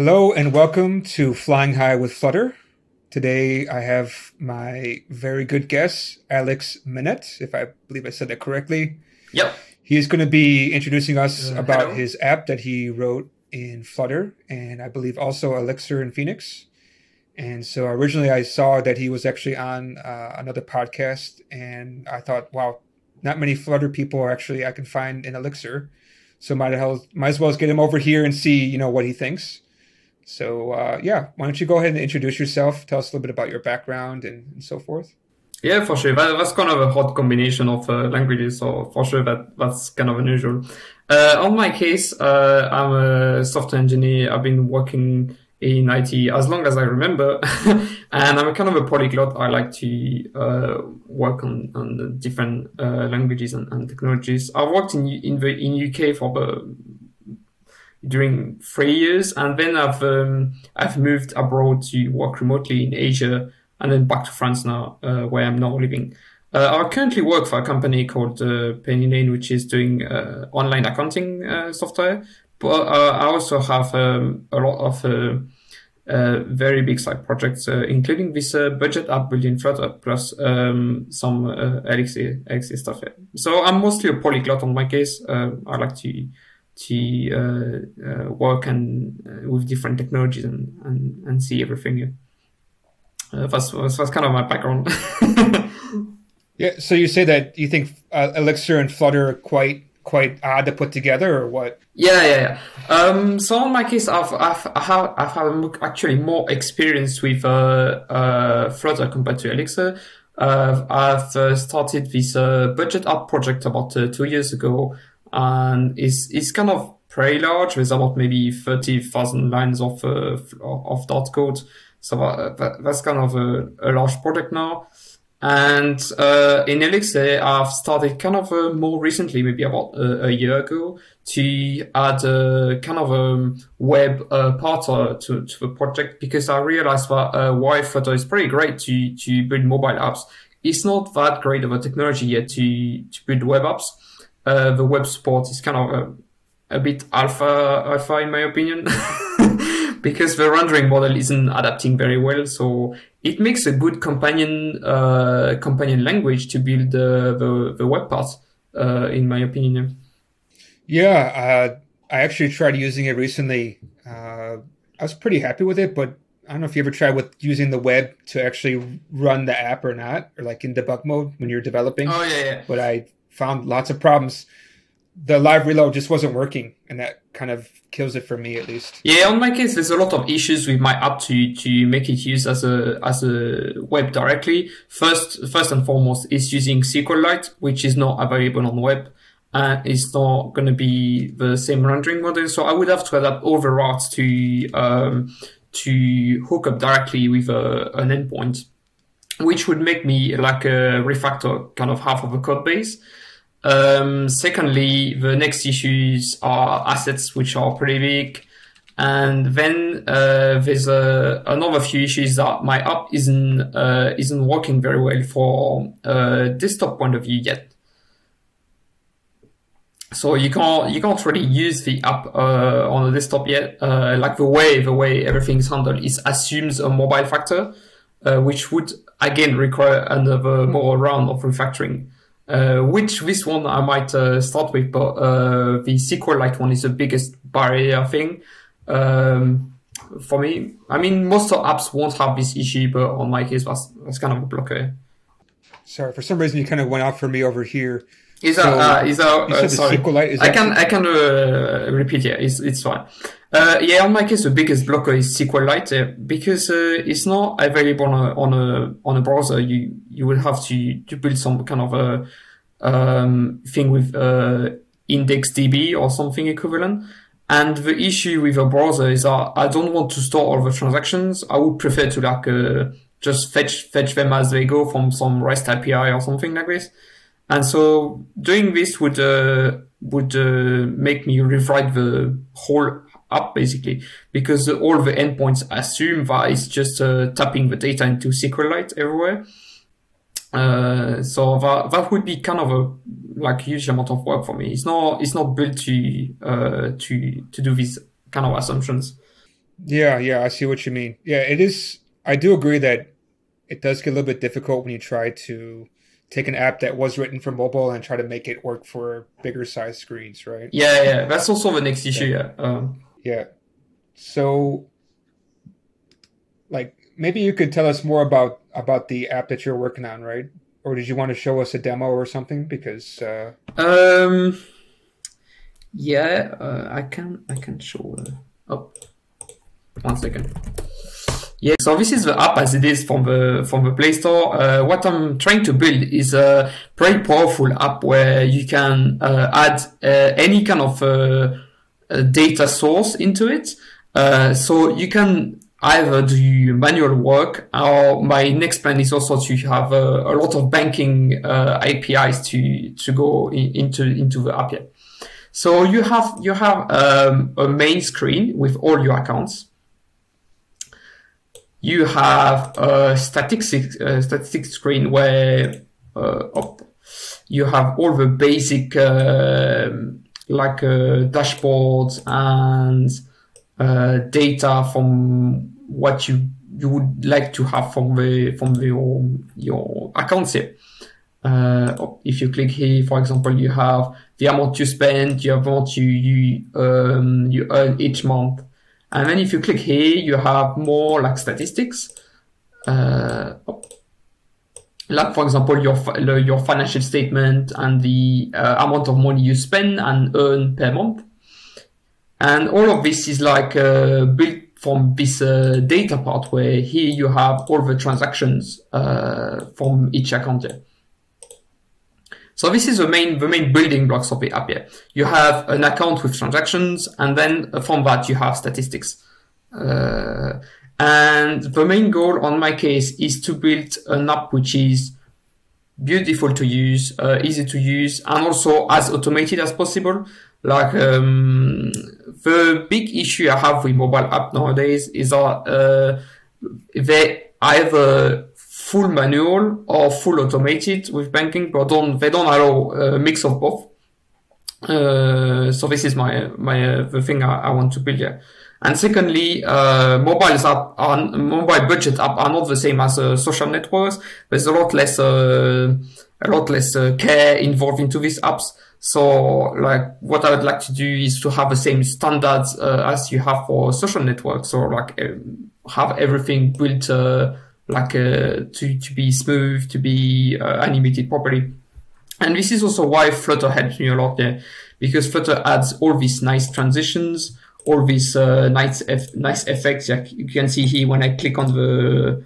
Hello and welcome to Flying High with Flutter. Today I have my very good guest, Alex Minette, if I believe I said that correctly. Yep. He's going to be introducing us about hello. his app that he wrote in Flutter, and I believe also Elixir and Phoenix. And so originally I saw that he was actually on another podcast, and I thought, wow, not many Flutter people actually I can find in Elixir. So might as well get him over here and see, what he thinks. So why don't you go ahead and introduce yourself? Tell us a little bit about your background and so forth. Yeah, for sure. That's kind of a hot combination of languages, so for sure that's kind of unusual. On my case, I'm a software engineer. I've been working in IT as long as I remember, and I'm kind of a polyglot. I like to work on the different languages and technologies. I worked in UK during 3 years, and then I've moved abroad to work remotely in Asia, and then back to France now, where I'm now living. I currently work for a company called Penny Lane, which is doing online accounting software. But I also have a lot of very big side projects, including this budget app built in Flutter, plus some Elixir stuff. So I'm mostly a polyglot on my case. I like to work with different technologies and see everything. That's kind of my background. Yeah. So you say that you think Elixir and Flutter are quite odd to put together, or what? Yeah. So in my case, I've had actually more experience with Flutter compared to Elixir. I've started this budget app project about 2 years ago, and it's kind of pretty large. There's about maybe 30,000 lines of Dart code. So that's kind of a large project now. And in Elixir, I've started kind of more recently, maybe about a year ago, to add a kind of a web part to the project, because I realized that while Flutter is pretty great to build mobile apps, it's not that great of a technology yet to build web apps. The web support is kind of a bit alpha in my opinion, because the rendering model isn't adapting very well. So it makes a good companion language to build the web parts, in my opinion. Yeah, I actually tried using it recently. I was pretty happy with it, but I don't know if you ever tried with using the web to actually run the app or not, or like in debug mode when you're developing. Oh, yeah. But I found lots of problems. The live reload just wasn't working, and that kind of kills it for me, at least. Yeah, on my case, there's a lot of issues with my app to make it use as a web directly. First and foremost, it's using SQLite, which is not available on web. It's not going to be the same rendering model, so I would have to adapt all the routes to hook up directly with an endpoint, which would make me like a refactor kind of half of the code base. Secondly, the next issues are assets, which are pretty big. And then there's another few issues that my app isn't working very well for desktop point of view yet. So you can't really use the app on a desktop yet. Like the way everything's handled is assumes a mobile factor, which would again require another more round of refactoring. Which this one I might start with, but the SQLite one is the biggest barrier thing for me. I mean, most of apps won't have this issue, but on my case, that's kind of a blocker. Sorry, for some reason you kind of went out for me over here. Sorry. SQLite, I can repeat. Yeah, it's fine. On my case, the biggest blocker is SQLite because it's not available on a browser. You will have to build some kind of a thing with IndexedDB or something equivalent. And the issue with a browser is that I don't want to store all the transactions. I would prefer to just fetch them as they go from some REST API or something like this. And so doing this would make me rewrite the whole app basically, because all the endpoints assume that it's just tapping the data into SQLite everywhere. So that would be kind of a huge amount of work for me. It's not built to do these kind of assumptions. Yeah, yeah, I see what you mean. Yeah, it is. I do agree that it does get a little bit difficult when you try to take an app that was written for mobile and try to make it work for bigger size screens, right? Yeah, yeah, that's also the next issue. Yeah. Yeah. Yeah. So, like, maybe you could tell us more about the app that you're working on, right? Or did you want to show us a demo or something? Because yeah, I can show. Oh, 1 second. Yeah, so this is the app as it is from the Play Store. What I'm trying to build is a very powerful app where you can add any kind of data source into it. So you can either do manual work, or my next plan is also to have a lot of banking APIs to go into the app. Yeah. So you have a main screen with all your accounts. You have a statistics screen where you have all the basic dashboards and data from what you would like to have from your accounts here. If you click here, for example, you have the amount you spend, the amount you earn each month. And then if you click here, you have more like statistics. Like for example, your financial statement and the amount of money you spend and earn per month. And all of this is like built from this data part where here you have all the transactions from each account here. So this is the main building blocks of the app here. You have an account with transactions, and then from that you have statistics. And the main goal on my case is to build an app which is beautiful to use, easy to use, and also as automated as possible. Like the big issue I have with mobile app nowadays is that they either full manual or full automated with banking, but they don't allow a mix of both. So this is the thing I want to build here. And secondly, mobile budget app are not the same as social networks. There's a lot less care involved into these apps. So like what I would like to do is to have the same standards as you have for social networks. So like have everything built to be smooth, to be animated properly. And this is also why Flutter helps me a lot there, because Flutter adds all these nice transitions, all these nice effects. You can see here when I click on the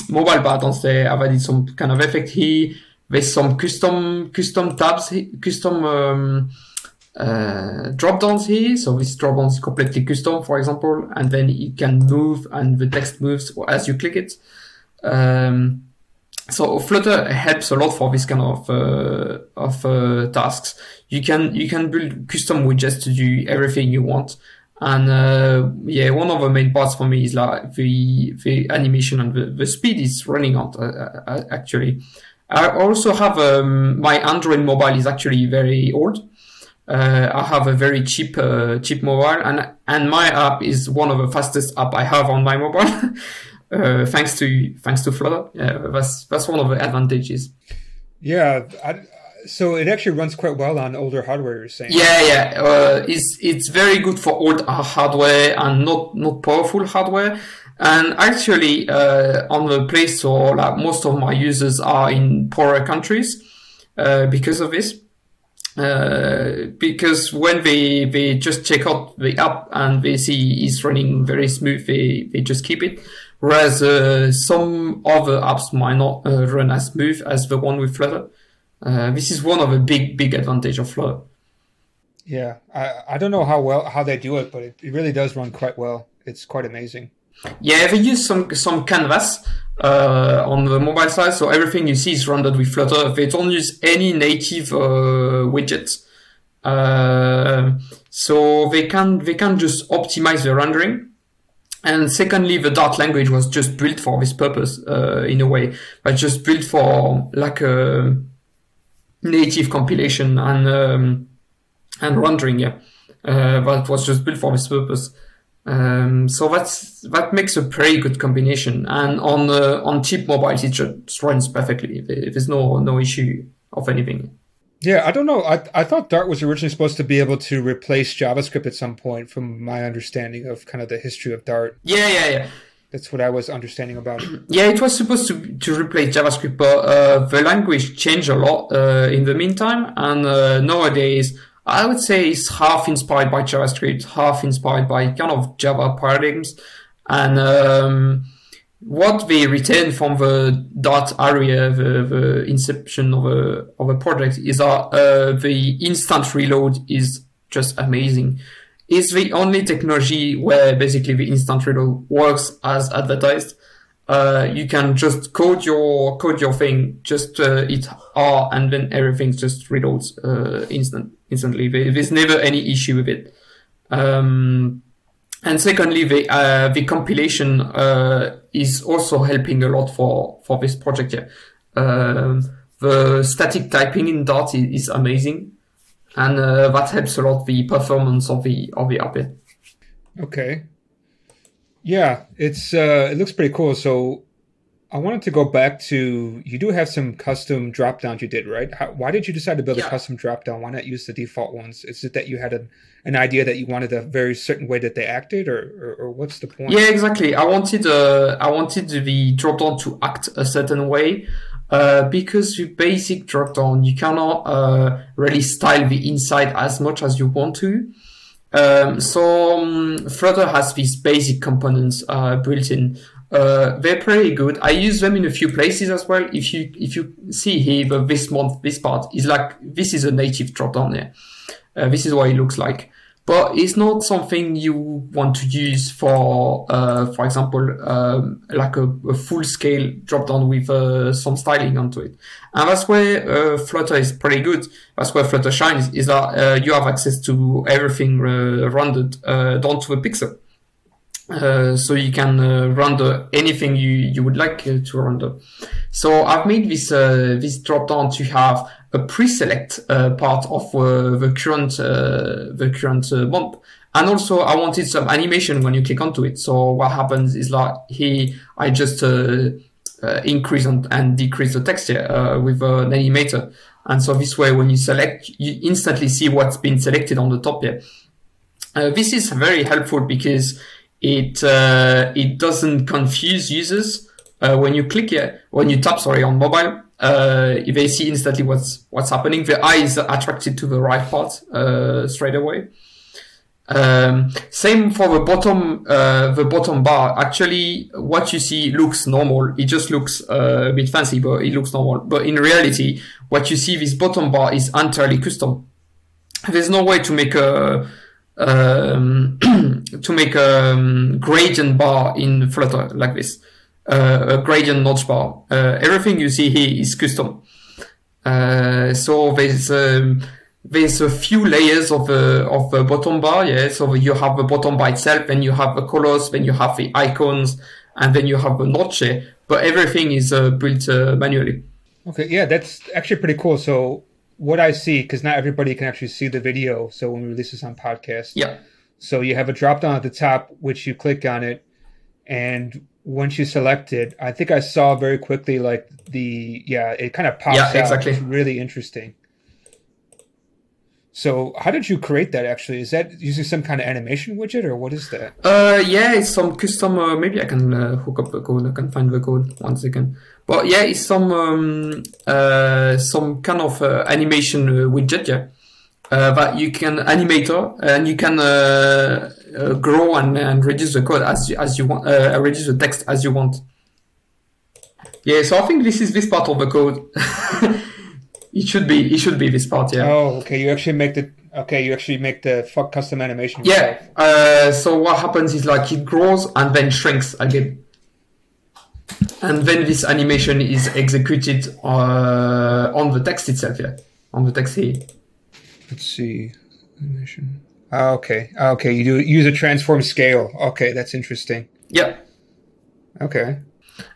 mobile buttons there, I've added some kind of effect here. There's some custom tabs, custom drop downs here. So this drop down is completely custom, for example, and then it can move and the text moves as you click it. So Flutter helps a lot for this kind of tasks. You can build custom widgets to do everything you want. And yeah, one of the main parts for me is like the animation and the speed is running out actually. I also have my Android mobile is actually very old. I have a very cheap mobile, and my app is one of the fastest app I have on my mobile, thanks to Flutter. That's one of the advantages. Yeah, so it actually runs quite well on older hardware, you're saying? Yeah. It's very good for old hardware and not powerful hardware. And actually, on the Play Store, like most of my users are in poorer countries because of this. Because when they just check out the app and they see it's running very smooth, they just keep it. Whereas some other apps might not run as smooth as the one with Flutter. This is one of the big advantage of Flutter. Yeah, I don't know how they do it, but it really does run quite well. It's quite amazing. Yeah, they use some canvas on the mobile side, so everything you see is rendered with Flutter. They don't use any native widgets, so they can just optimize the rendering. And secondly, the Dart language was just built for this purpose in a way, but just built for like a native compilation and rendering. Yeah, but it was just built for this purpose. So that makes a pretty good combination. And on cheap mobiles, it just runs perfectly. There's no issue of anything. Yeah, I don't know. I thought Dart was originally supposed to be able to replace JavaScript at some point, from my understanding of kind of the history of Dart. Yeah. That's what I was understanding about it. Yeah, it was supposed to replace JavaScript, but the language changed a lot in the meantime. And nowadays, I would say it's half inspired by JavaScript, half inspired by kind of Java paradigms. And what they retain from the Dart area, the inception of a project, is that the instant reload is just amazing. It's the only technology where basically the instant reload works as advertised. You can just code your thing, just hit R, and then everything just reloads instantly. There's never any issue with it. And secondly, the compilation is also helping a lot for this project here. The static typing in Dart is amazing, and that helps a lot the performance of the app. Okay. Yeah, it looks pretty cool. So I wanted to go back to, you do have some custom drop-downs you did, right? Why did you decide to build a custom drop-down? Why not use the default ones? Is it that you had an idea that you wanted a very certain way that they acted, or what's the point? Yeah, exactly. I wanted the drop-down to act a certain way, because with basic drop-down, you cannot really style the inside as much as you want to. So Flutter has these basic components built in. They're pretty good. I use them in a few places as well. If you see here, this part is like, this is a native drop-down here. This is what it looks like. But it's not something you want to use for example, like a full-scale drop-down with some styling onto it. And that's where Flutter is pretty good. That's where Flutter shines, is that you have access to everything rendered down to a pixel. So you can render anything you would like to render. So I've made this drop-down to have a pre-select part of the current month, and also I wanted some animation when you click onto it. So what happens is like here I just increase and decrease the text here with an animator, and so this way when you select, you instantly see what's been selected on the top here. This is very helpful because it doesn't confuse users when you click here, when you tap on mobile. They see instantly what's happening. The eye is attracted to the right part straight away. Same for the bottom bar. Actually, what you see looks normal. It just looks a bit fancy, but it looks normal. But in reality, what you see, this bottom bar is entirely custom. There's no way to make a gradient bar in Flutter like this. A gradient notch bar. Everything you see here is custom. So there's a few layers of the bottom bar. Yeah. So you have the bottom bar itself, then you have the colors, then you have the icons, and then you have the notch here. But everything is built manually. Okay. Yeah, that's actually pretty cool. So what I see, because not everybody can actually see the video, so when we release this on podcast. Yeah. So you have a drop down at the top, which you click on it, and once you select it, I think I saw very quickly like it kind of pops out. Exactly. It's really interesting. So how did you create that actually? Is that using some kind of animation widget, or what is that? Yeah, it's some custom, maybe I can hook up the code. I can find the code one second. But yeah, it's some kind of animation widget, yeah. That you can animator, and you can grow and reduce the code as you want, reduce the text as you want. Yeah, so I think this is this part of the code. It should be this part, yeah. Oh, okay. You actually make the custom animation. Yeah. So what happens is like it grows and then shrinks again, and then this animation is executed on the text itself, yeah, on the text here. Let's see, animation. Okay. You use a transform scale. Okay, that's interesting. Yeah. Okay.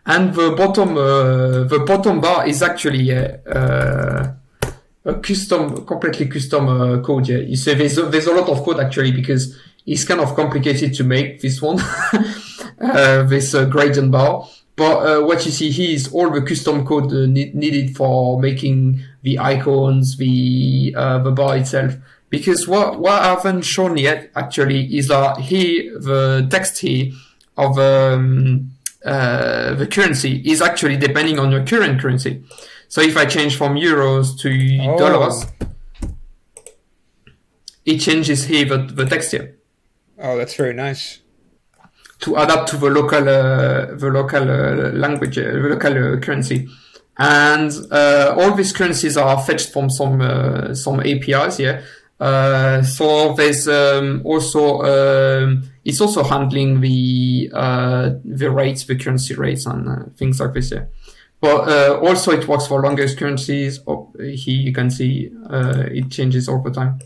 And the bottom bar is actually a completely custom code. Yeah, you see, there's a lot of code actually, because It's kind of complicated to make this one, this gradient bar. But what you see here is all the custom code needed for making the icons, the bar itself. Because what I haven't shown yet actually is that here the text here of the currency is actually depending on your current currency. So if I change from euros to dollars, it changes here the text here. Oh, that's very nice. To adapt to the local language, the local currency. And all these currencies are fetched from some APIs, yeah. So there's also it's also handling the rates, the currency rates, and things like this, yeah. But also it works for longest currencies. Oh, here you can see it changes all the time.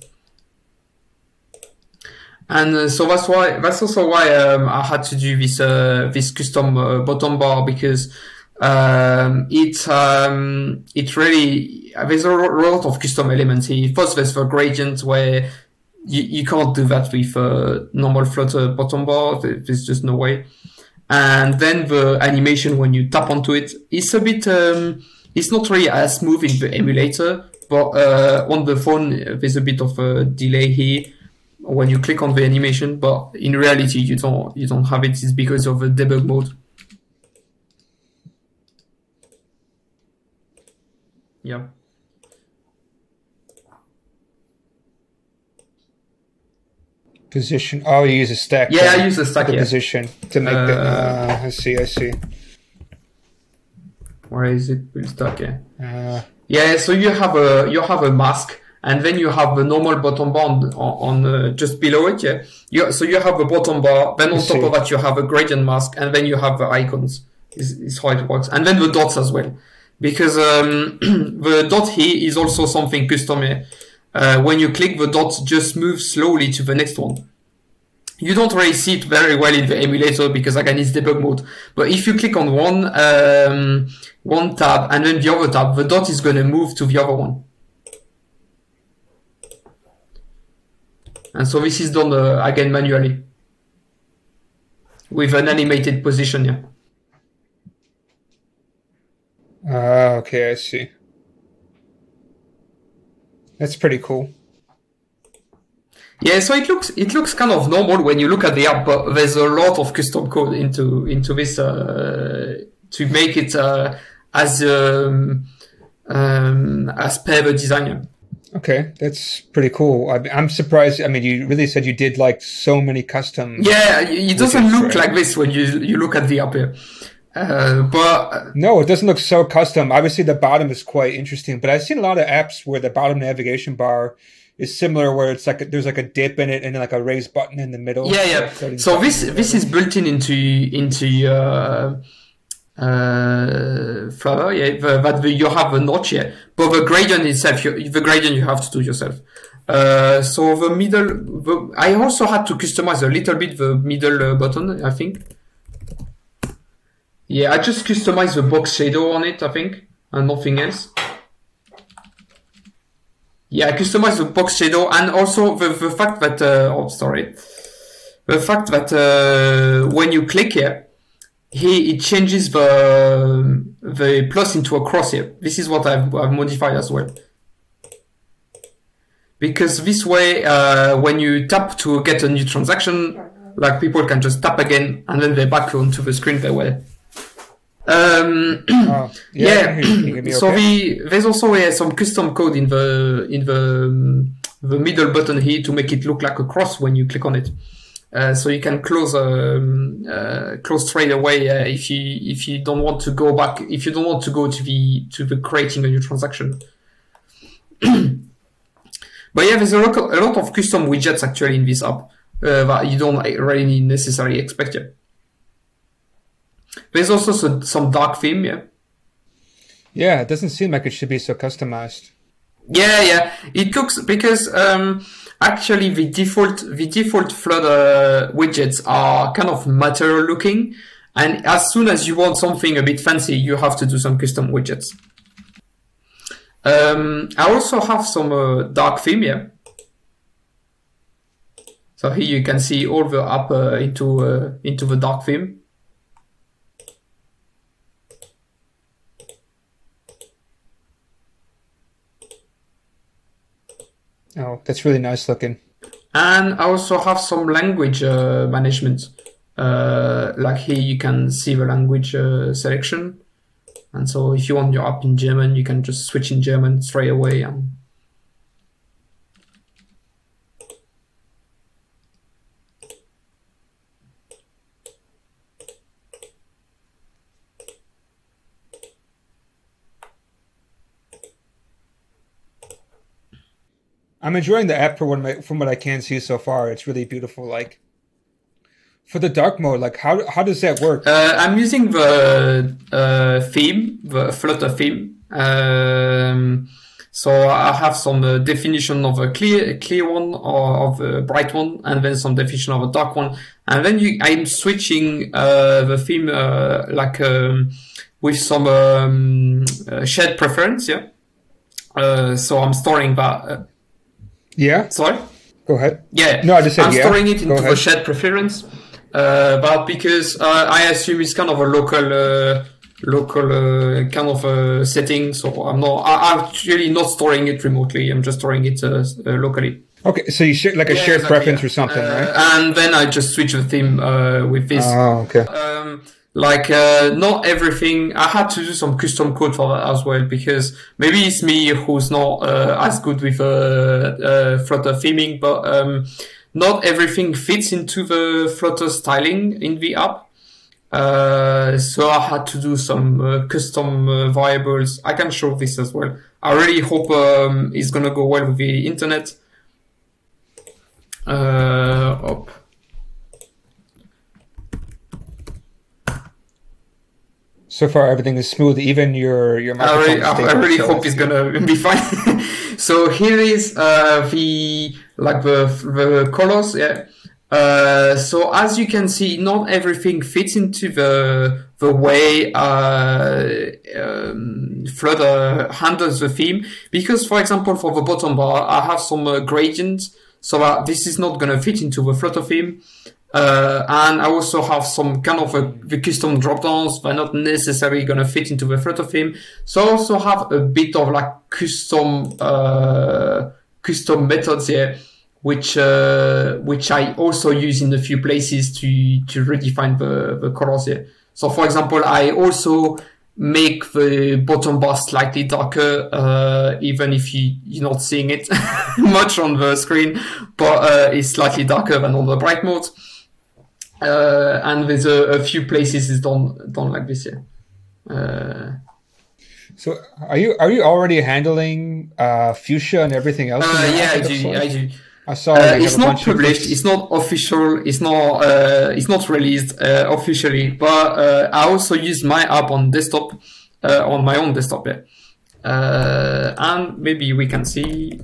And so that's also why I had to do this custom bottom bar, because it really, there's a lot of custom elements here. First, there's the gradient, where you can't do that with normal Flutter bottom bar. There's just no way. And then the animation when you tap onto it, it's a bit, it's not really as smooth in the emulator, but on the phone there's a bit of a delay here when you click on the animation. But in reality, you don't have it. It's because of the debug mode. Yeah. Position. Oh, you use a stack. Yeah, I use a stack. The position to make the. I see. Where is it? We'll stack. Yeah. Yeah. So you have a mask, and then you have the normal bottom bar on just below it. Yeah. So you have a bottom bar. Then on top of that, you have a gradient mask, and then you have the icons. Is how it works, and then the dots as well. Because the dot here is also something custom here. When you click, the dot just moves slowly to the next one. You don't really see it very well in the emulator because again it's debug mode. But if you click on one tab and then the other tab, the dot is going to move to the other one. And so this is done again manually with an animated position here. Okay, I see. That's pretty cool. Yeah, so it looks kind of normal when you look at the app, but there's a lot of custom code into this to make it as per the designer. Okay, that's pretty cool. I'm surprised. I mean, you really said you did like so many custom. Yeah, it doesn't look like this when you look at the app here. But no, it doesn't look so custom. Obviously, the bottom is quite interesting, but I've seen a lot of apps where the bottom navigation bar is similar, where it's like there's like a dip in it and then like a raised button in the middle. Yeah. So this is built into Flutter. Yeah, you have a notch here, but the gradient itself, you have to do yourself. So the middle, I also had to customize a little bit the middle button, I think. Yeah, I just customized the box shadow on it, I think, and nothing else. Yeah, I customized the box shadow, and also the fact that when you click here, it changes the plus into a cross here. This is what I've modified as well. Because this way, when you tap to get a new transaction, like people can just tap again, and then they're back onto the screen they were. Yeah. So there's also some custom code in the middle button here to make it look like a cross when you click on it. So you can close straight away if you don't want to go back, if you don't want to go to the creating a new transaction. But yeah, there's a lot of custom widgets actually in this app that you don't really necessarily expect yet. There's also some dark theme, yeah. Yeah, it doesn't seem like it should be so customized. Yeah. It looks, because actually the default Flutter widgets are kind of material looking, and as soon as you want something a bit fancy, you have to do some custom widgets. I also have some dark theme here. So here you can see all the app into the dark theme. Oh, that's really nice looking. And I also have some language management. Like here you can see the language selection. And so if you want your app in German, you can just switch in German straight away. I'm enjoying the app from what I can see so far. It's really beautiful. Like for the dark mode, like how does that work? I'm using the theme, the Flutter theme. So I have some definition of a clear one or of a bright one, and then some definition of a dark one, and then I'm switching the theme with some shared preference. Yeah. So I'm storing that. Yeah. Sorry? Go ahead. Yeah. No, I just said I'm yeah. storing it into the shared preference, but because I assume it's kind of a local kind of setting, so I'm actually not storing it remotely. I'm just storing it locally. Okay, so you share like a shared preference or something, right? And then I just switch the theme with this. Oh, okay. Not everything. I had to do some custom code for that as well, because maybe it's me who's not as good with Flutter theming, but not everything fits into the Flutter styling in the app. So I had to do some custom variables. I can show this as well. I really hope it's gonna go well with the internet. Up. So far, everything is smooth. Even your microphone. I really hope it's gonna be fine. So here is the colors. Yeah. So as you can see, not everything fits into the way Flutter handles the theme. Because, for example, for the bottom bar, I have some gradients, so that this is not gonna fit into the Flutter theme. And I also have some kind of the custom dropdowns that are not necessarily going to fit into the Flutter theme. So I also have a bit of like custom methods here, which I also use in a few places to redefine the colors here. So for example, I also make the bottom bar slightly darker, even if you're not seeing it much on the screen, but it's slightly darker than on the bright mode. And there's a few places it's done like this here. So are you already handling Fuchsia and everything else? Yeah, I do. I saw it's not published, it's not official, it's not released officially, but I also use my app on desktop, on my own desktop. Yeah. And maybe we can see.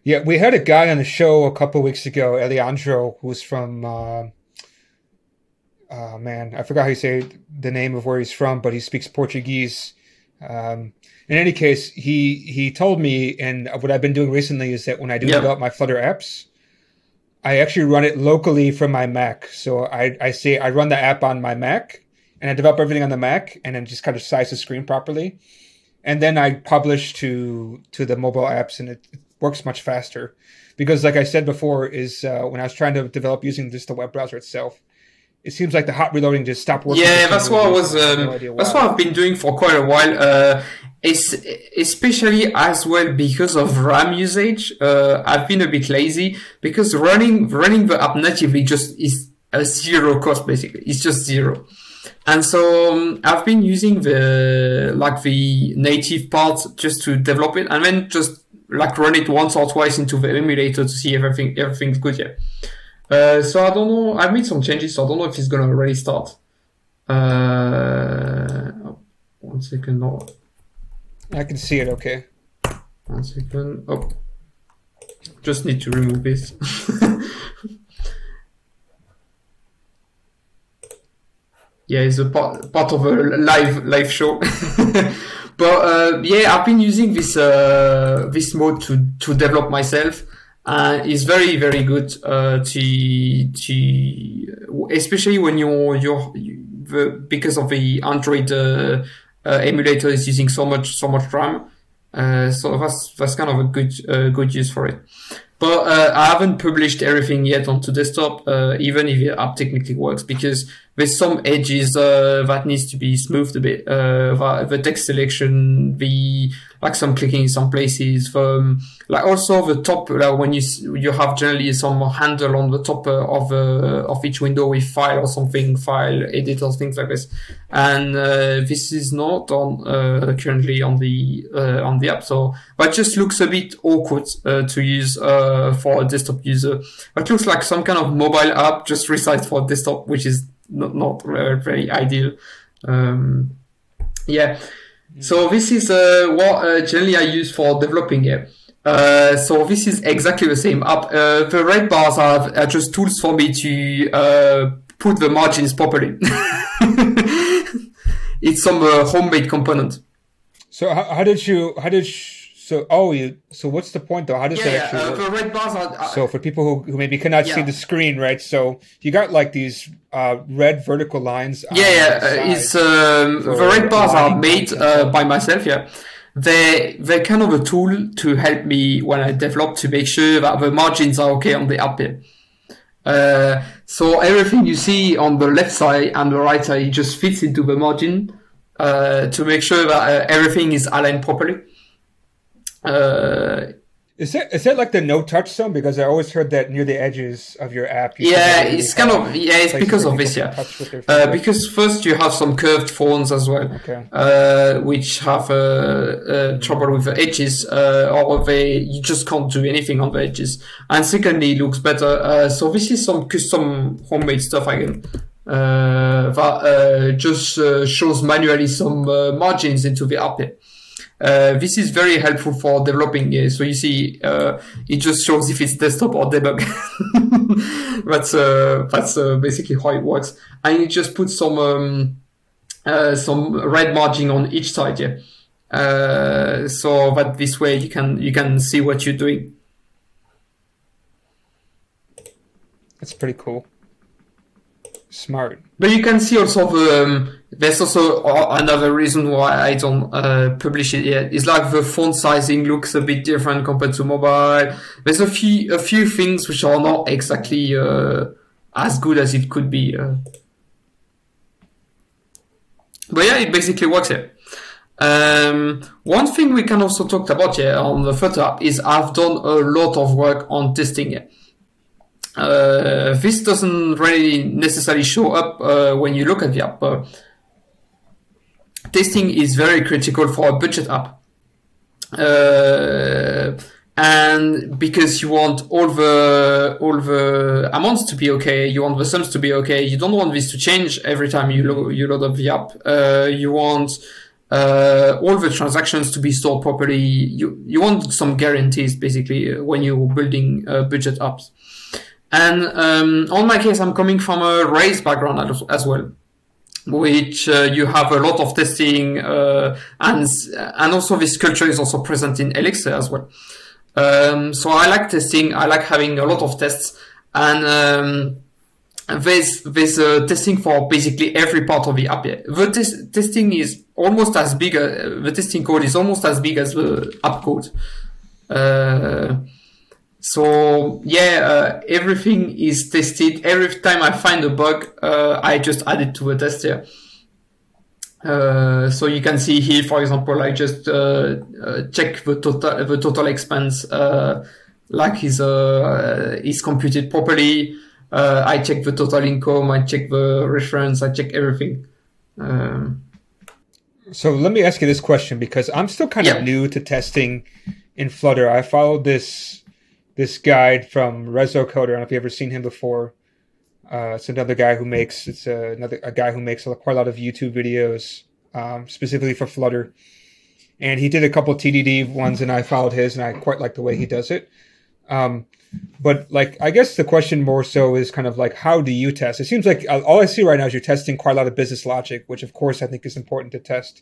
Yeah, we had a guy on the show a couple of weeks ago, Alexandre, who's from, man, I forgot how you say the name of where he's from, but he speaks Portuguese. In any case, he told me, and what I've been doing recently is that when I do develop my Flutter apps, I actually run it locally from my Mac. So I say I run the app on my Mac, and I develop everything on the Mac, and then just kind of size the screen properly. And then I publish to the mobile apps, and it works much faster. Because like I said before, is when I was trying to develop using just the web browser itself, it seems like the hot reloading just stopped working. Yeah, that's what I was. That's what I've been doing for quite a while. Especially as well because of RAM usage. I've been a bit lazy because running the app natively just is a zero cost basically. It's just zero. And so I've been using the native part just to develop it, and then just like run it once or twice into the emulator to see everything's good. Yeah. So I don't know. I've made some changes, so I don't know if it's gonna already start. 1 second. No. I can see it. Okay. 1 second. Oh, just need to remove this. yeah, it's a part of a live show. But yeah, I've been using this mode to develop myself. It's very, very good especially when because of the Android emulator is using so much RAM. So that's kind of a good use for it. But I haven't published everything yet onto desktop, even if the app technically works, because there's some edges that needs to be smoothed a bit. The text selection, like some clicking in some places, like also the top, like when you have generally some handle on the top of each window with file or something, file editors, things like this, and this is not on currently on the app, so that just looks a bit awkward to use for a desktop user. It looks like some kind of mobile app just resized for desktop, which is not very ideal. Yeah. So this is what generally I use for developing it. So this is exactly the same app. The red bars are just tools for me to put the margins properly. It's some homemade component. So so what's the point though? How does that actually work? The red bars are... so for people who maybe cannot see the screen, right? So you got like these red vertical lines. It's the red bars are made by myself. Yeah, they're kind of a tool to help me when I develop to make sure that the margins are okay on the app here. So everything you see on the left side and the right side just fits into the margin to make sure that everything is aligned properly. Is that like the no touch zone? Because I always heard that near the edges of your app. It's kind of it's because of this, because first you have some curved phones as well, which have trouble with the edges, or you just can't do anything on the edges. And secondly, it looks better. So this is some custom homemade stuff again. That just shows manually some margins into the app. This is very helpful for developing. So you see, it just shows if it's desktop or debug. That's basically how it works. And it just puts some red margin on each side. So that this way you can see what you're doing. That's pretty cool. Smart. But you can see also there's also another reason why I don't publish it yet. It's like the font sizing looks a bit different compared to mobile. There's a few things which are not exactly as good as it could be. But yeah, it basically works here. One thing we can also talk about here on the Flutter app is I've done a lot of work on testing it. This doesn't really necessarily show up when you look at the app. Testing is very critical for a budget app, and because you want all the amounts to be okay, you want the sums to be okay. You don't want this to change every time you load up the app. You want all the transactions to be stored properly. You want some guarantees basically when you're building budget apps. And on my case, I'm coming from a Rails background as well, which you have a lot of testing, and also this culture is also present in Elixir as well. So I like testing. I like having a lot of tests, and there's testing for basically every part of the app. The testing is almost as big. The testing code is almost as big as the app code. So yeah, everything is tested. Every time I find a bug, I just add it to a test here. So you can see here, for example, I just check the total expense, like is computed properly. I check the total income. I check the reference. I check everything. So let me ask you this question, because I'm still kind of new to testing in Flutter. I followed this guide from RezoCoder. I don't know if you've ever seen him before. It's another guy who makes a guy who makes quite a lot of YouTube videos, specifically for Flutter. And he did a couple TDD ones, and I followed his, and I quite like the way he does it. But like, I guess the question more so is kind of like, how do you test? It seems like all I see right now is you're testing quite a lot of business logic, which of course I think is important to test.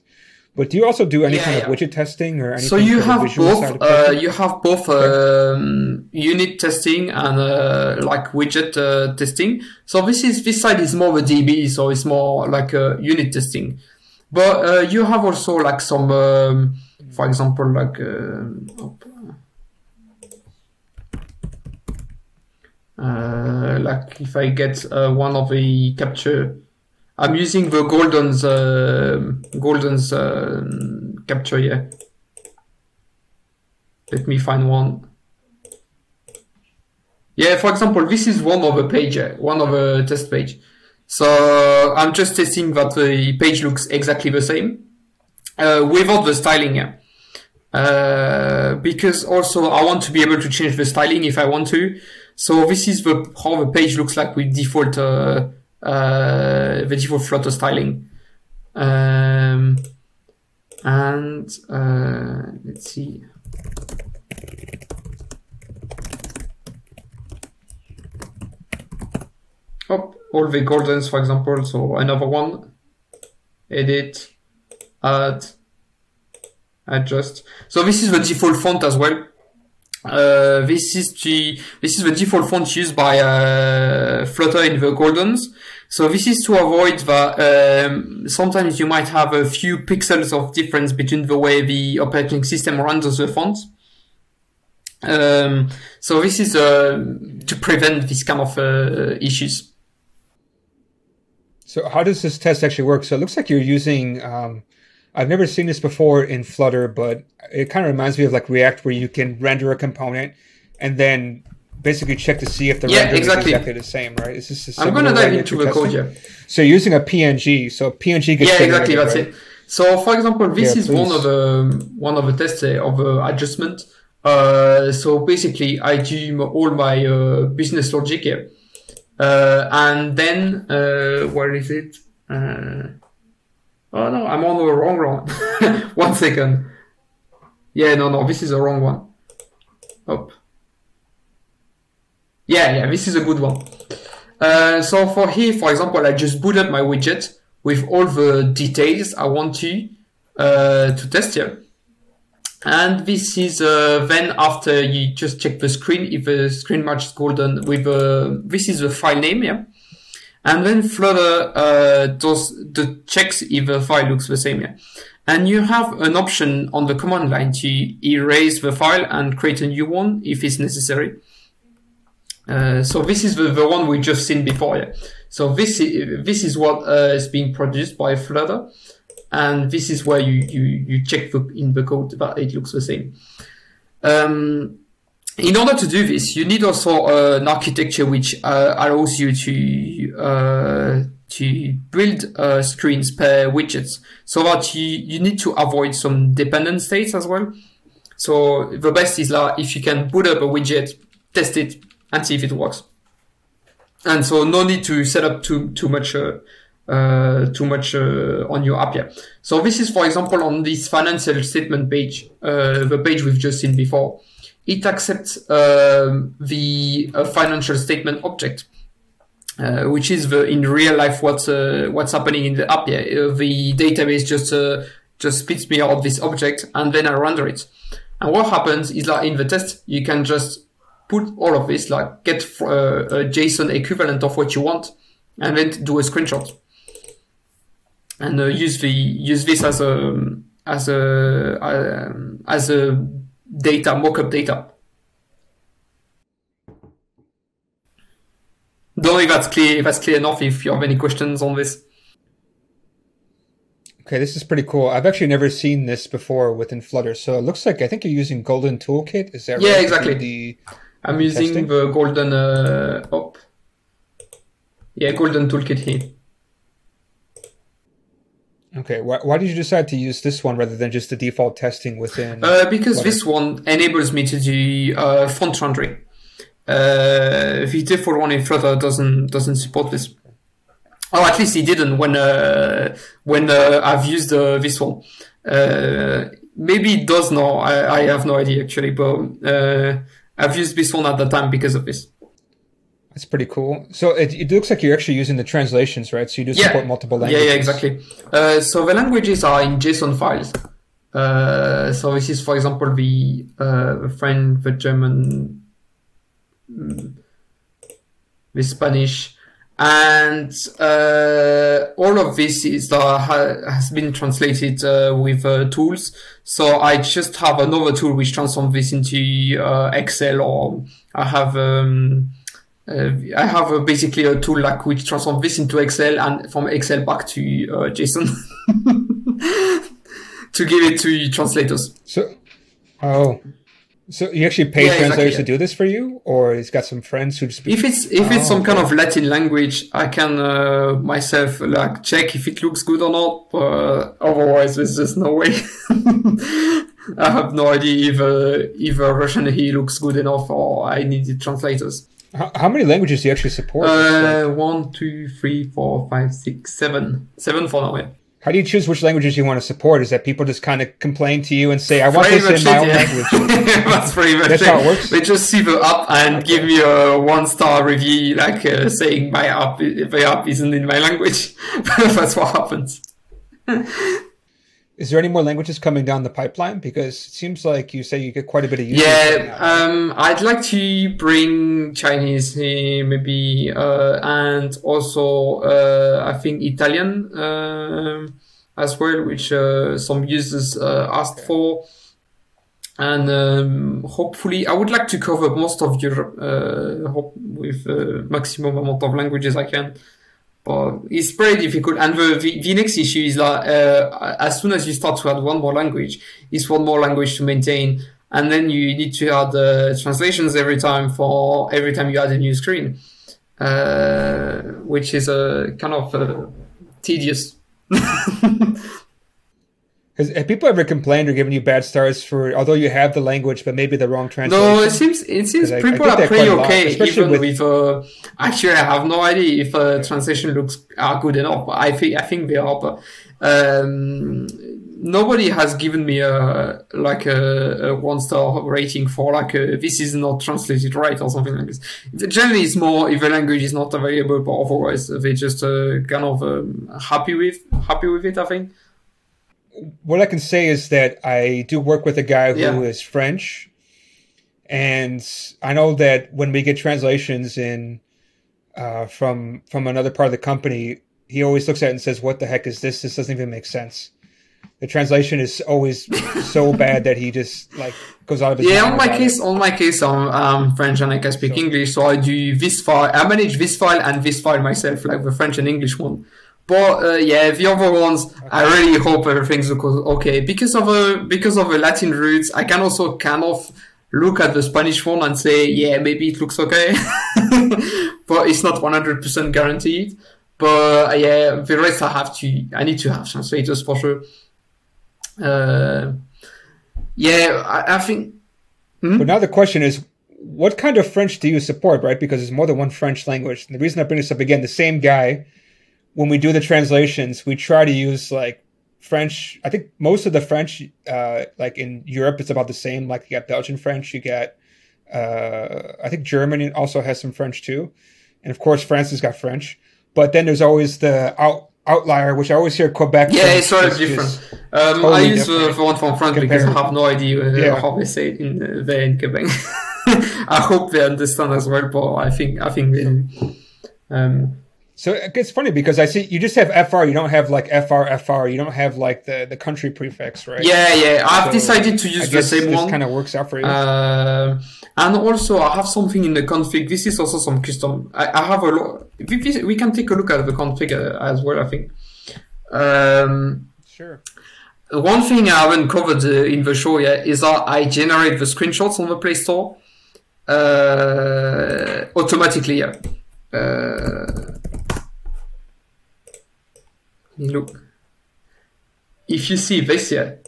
But do you also do any kind of widget testing or anything? So you have both. You have both unit testing and like widget testing. So this side is more the DB, so it's more like unit testing. But you have also like some, for example, like if I get one of the capture, I'm using the Golden's capture here. Let me find one. Yeah, for example, this is one of the page, one of the test page. So I'm just testing that the page looks exactly the same without the styling here. Because also I want to be able to change the styling if I want to. So this is how the page looks like with default the default Flutter styling. Let's see. Oh, all the Goldens, for example. So another one. Edit, add, adjust. So this is the default font as well. This is the default font used by Flutter in the Goldens. So this is to avoid that sometimes you might have a few pixels of difference between the way the operating system renders the font. So this is to prevent this kind of issues. So how does this test actually work? So it looks like you're using, I've never seen this before in Flutter, but it kind of reminds me of like React, where you can render a component and then basically check to see if the render is exactly the same, right? Is this I'm going to dive into the code here. So you're using a PNG, so PNG gets exactly, that's it. So for example, this is one of the tests of adjustment. So basically, I do all my business logic here. And then, where is it? Oh no, I'm on the wrong one. 1 second. Yeah, no, this is the wrong one. Oh. Yeah, this is a good one. So for here, for example, I just boot up my widget with all the details I want to test here. And this is then after you just check the screen, if the screen matches Golden with this is the file name here. And then Flutter does the checks if the file looks the same here. And you have an option on the command line to erase the file and create a new one if it's necessary. So this is the one we just seen before here. So this is what is being produced by Flutter. And this is where you check in the code that it looks the same. In order to do this, you need also an architecture which allows you to build screens per widgets, so that you need to avoid some dependent states as well. So the best is like if you can boot up a widget, test it, and see if it works. And so no need to set up too much on your app here. So this is, for example, on this financial statement page, the page we've just seen before. It accepts the financial statement object, which is in real life what's happening in the app here. The database just spits me out this object, and then I render it. And what happens is that in the test, you can just put all of this, like get a JSON equivalent of what you want, and then do a screenshot. And use this as a data, mockup data. Don't know if that's clear. If that's clear enough. If you have any questions on this. Okay, this is pretty cool. I've actually never seen this before within Flutter. So it looks like I think you're using Golden Toolkit. Is that right? Yeah, exactly. I'm using testing? The Golden. Golden Toolkit here. Okay, why did you decide to use this one rather than just the default testing within? Because Flutter? This one enables me to do font rendering. The default one in Flutter doesn't support this. Or at least it didn't when I've used this one. Maybe it does now. I have no idea actually, but I've used this one at the time because of this. That's pretty cool. So it looks like you're actually using the translations, right? So you do support multiple languages. Yeah, exactly. So the languages are in JSON files. So this is, for example, the French, the German, the Spanish, and all of this has been translated with tools. So I just have another tool which transforms this into Excel, or I have basically a tool like which transforms this into Excel and from Excel back to JSON to give it to translators. So you actually pay translators to do this for you, or he's got some friends who speak? If it's some kind of Latin language, I can myself like check if it looks good or not. Otherwise, there's just no way. I have no idea if Russian he looks good enough, or I needed translators. How many languages do you actually support? 1, 2, 3, 4, 5, 6, 7. 7 for now, yeah. How do you choose which languages you want to support? Is that people just kind of complain to you and say, I want this in my own language? That's pretty much That's how it works? They just see the app and give me a 1-star review, like saying the app isn't in my language. That's what happens. Is there any more languages coming down the pipeline? Because it seems like you say you get quite a bit of use. Yeah, I'd like to bring Chinese maybe, and also I think Italian as well, which some users asked for. And hopefully, I would like to cover most of Europe with maximum amount of languages I can. But it's pretty difficult, and the next issue is that as soon as you start to add one more language, it's one more language to maintain, and then you need to add translations every time you add a new screen, which is kind of tedious. Have people ever complained or given you bad stars for, although you have the language, but maybe the wrong translation? No, it seems people are pretty okay. Even with actually, I have no idea if translation are good enough. But I think they are. But nobody has given me a 1-star rating for this is not translated right or something like this. Generally, it's more if a language is not available, but otherwise they just kind of happy with it, I think. What I can say is that I do work with a guy who is French, and I know that when we get translations in from another part of the company, he always looks at it and says, "What the heck is this? This doesn't even make sense." The translation is always so bad that he just goes out of his mind. On my case, I'm French and I can speak English, so I do this file. I manage this file and this file myself, like the French and English one. But the other ones, okay. I really hope everything's okay. Because of the Latin roots, I can also kind of look at the Spanish one and say, yeah, maybe it looks okay. But it's not 100% guaranteed. But the rest I need to have translators for sure. I think. But now the question is, what kind of French do you support, right? Because there's more than one French language. And the reason I bring this up again, the same guy, when we do the translations, we try to use French. I think most of the French, in Europe, it's about the same. Like you got Belgian French, you got, I think Germany also has some French too. And of course, France has got French. But then there's always the outlier, which I always hear Quebec. Yeah, French, it's sort of different. I use the one from France because I have no idea how they say it there in Quebec. I hope they understand as well, but I think they do. So it's funny because I see you just have FR, you don't have FR, you don't have the country prefix, right? Yeah. I've decided to use the same one. This kind of works out for you. And also I have something in the config. This is also some custom. I have a lot. We can take a look at the config as well, I think. Sure. One thing I haven't covered in the show yet is that I generate the screenshots on the Play Store automatically. Yeah. Look, if you see this here,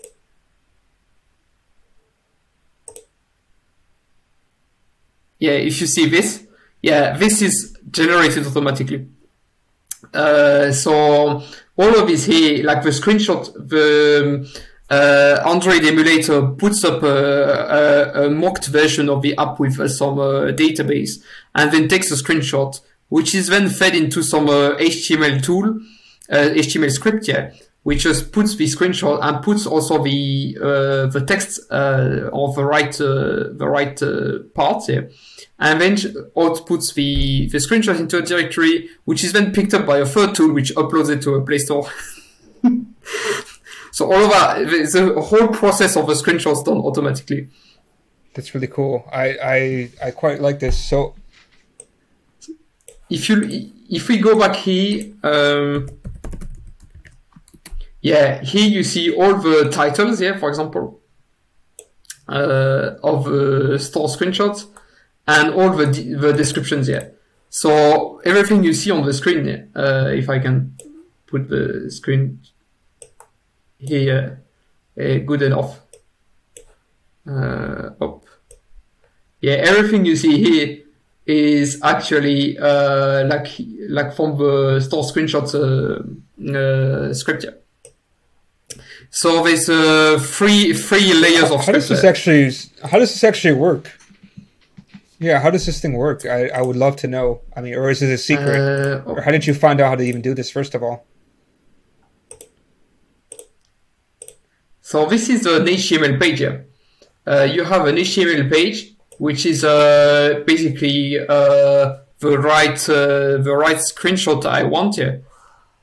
if you see this, this is generated automatically. So all of this here, like the screenshot, Android emulator puts up a mocked version of the app with some database, and then takes a screenshot, which is then fed into some HTML tool, HTML script, which just puts the screenshot and puts also the text of the right part here, and then outputs the screenshot into a directory, which is then picked up by a third tool, which uploads it to a Play Store. So all of that, the whole process of the screenshots done automatically. That's really cool. I quite like this. So if we go back here, here you see all the titles here, for example, of the store screenshots, and all the descriptions here. So everything you see on the screen here, if I can put the screen here, good enough. Everything you see here is actually like from the store screenshots script here. So there's three layers of script. How does this actually work? Yeah, how does this thing work? I would love to know. I mean, or is it a secret? Or how did you find out how to even do this, first of all? So this is an HTML page here. You have an HTML page, which is basically the right screenshot I want here.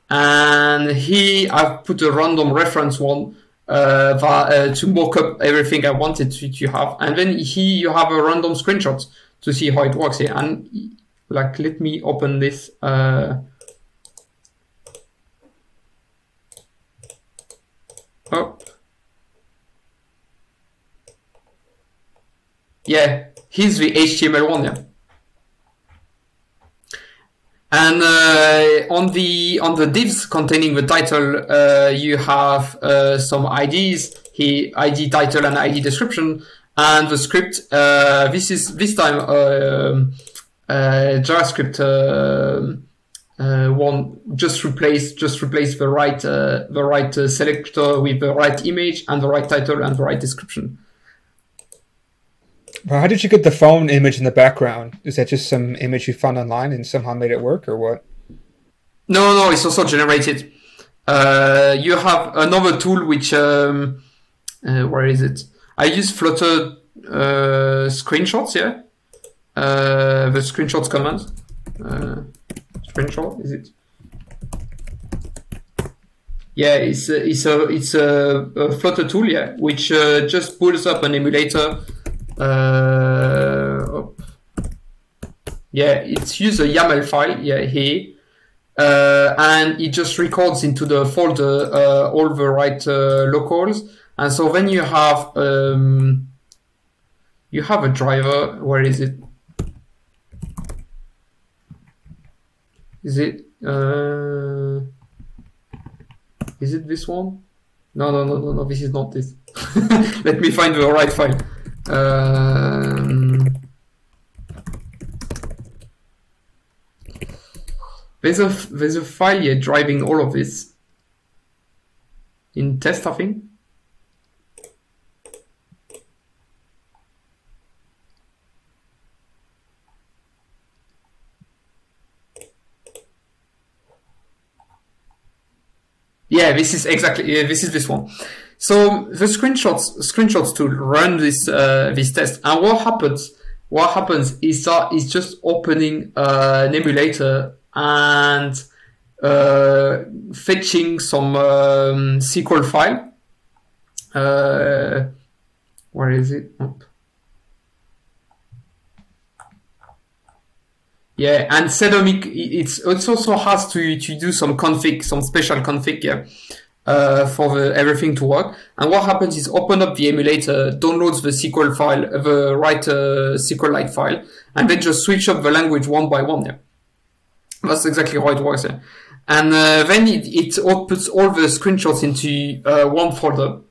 And here I've put a random reference one to mock up everything I wanted to have. And then here you have a random screenshot to see how it works here. And like, let me open this. Yeah, here's the HTML one, yeah. And on the divs containing the title, you have some IDs here, ID title and ID description, and the script. This time JavaScript one just replace the right selector with the right image and the right title and the right description. Well, how did you get the phone image in the background? Is that just some image you found online and somehow made it work, or what? No, it's also generated. You have another tool which, where is it? I use Flutter screenshots, yeah. The screenshots command. Screenshot, is it? Yeah, it's a Flutter tool, yeah, which just pulls up an emulator. It's use a YAML file here, and it just records into the folder all the right locals, and so then you have a driver. Where is it? Is it this one? No, this is not this. Let me find the right file. There's a file here driving all of this in test, I think. Yeah, this is this one. So the screenshots tool run this test, and what happens is that it's just opening an emulator and fetching some SQL file. Where is it? Yeah, and it also has to do some config, some special config, for everything to work. And what happens is open up the emulator, downloads the SQL file, the right SQLite file, and then just switch up the language one by one. Yeah, that's exactly how it works. Yeah. And then it outputs all the screenshots into one folder,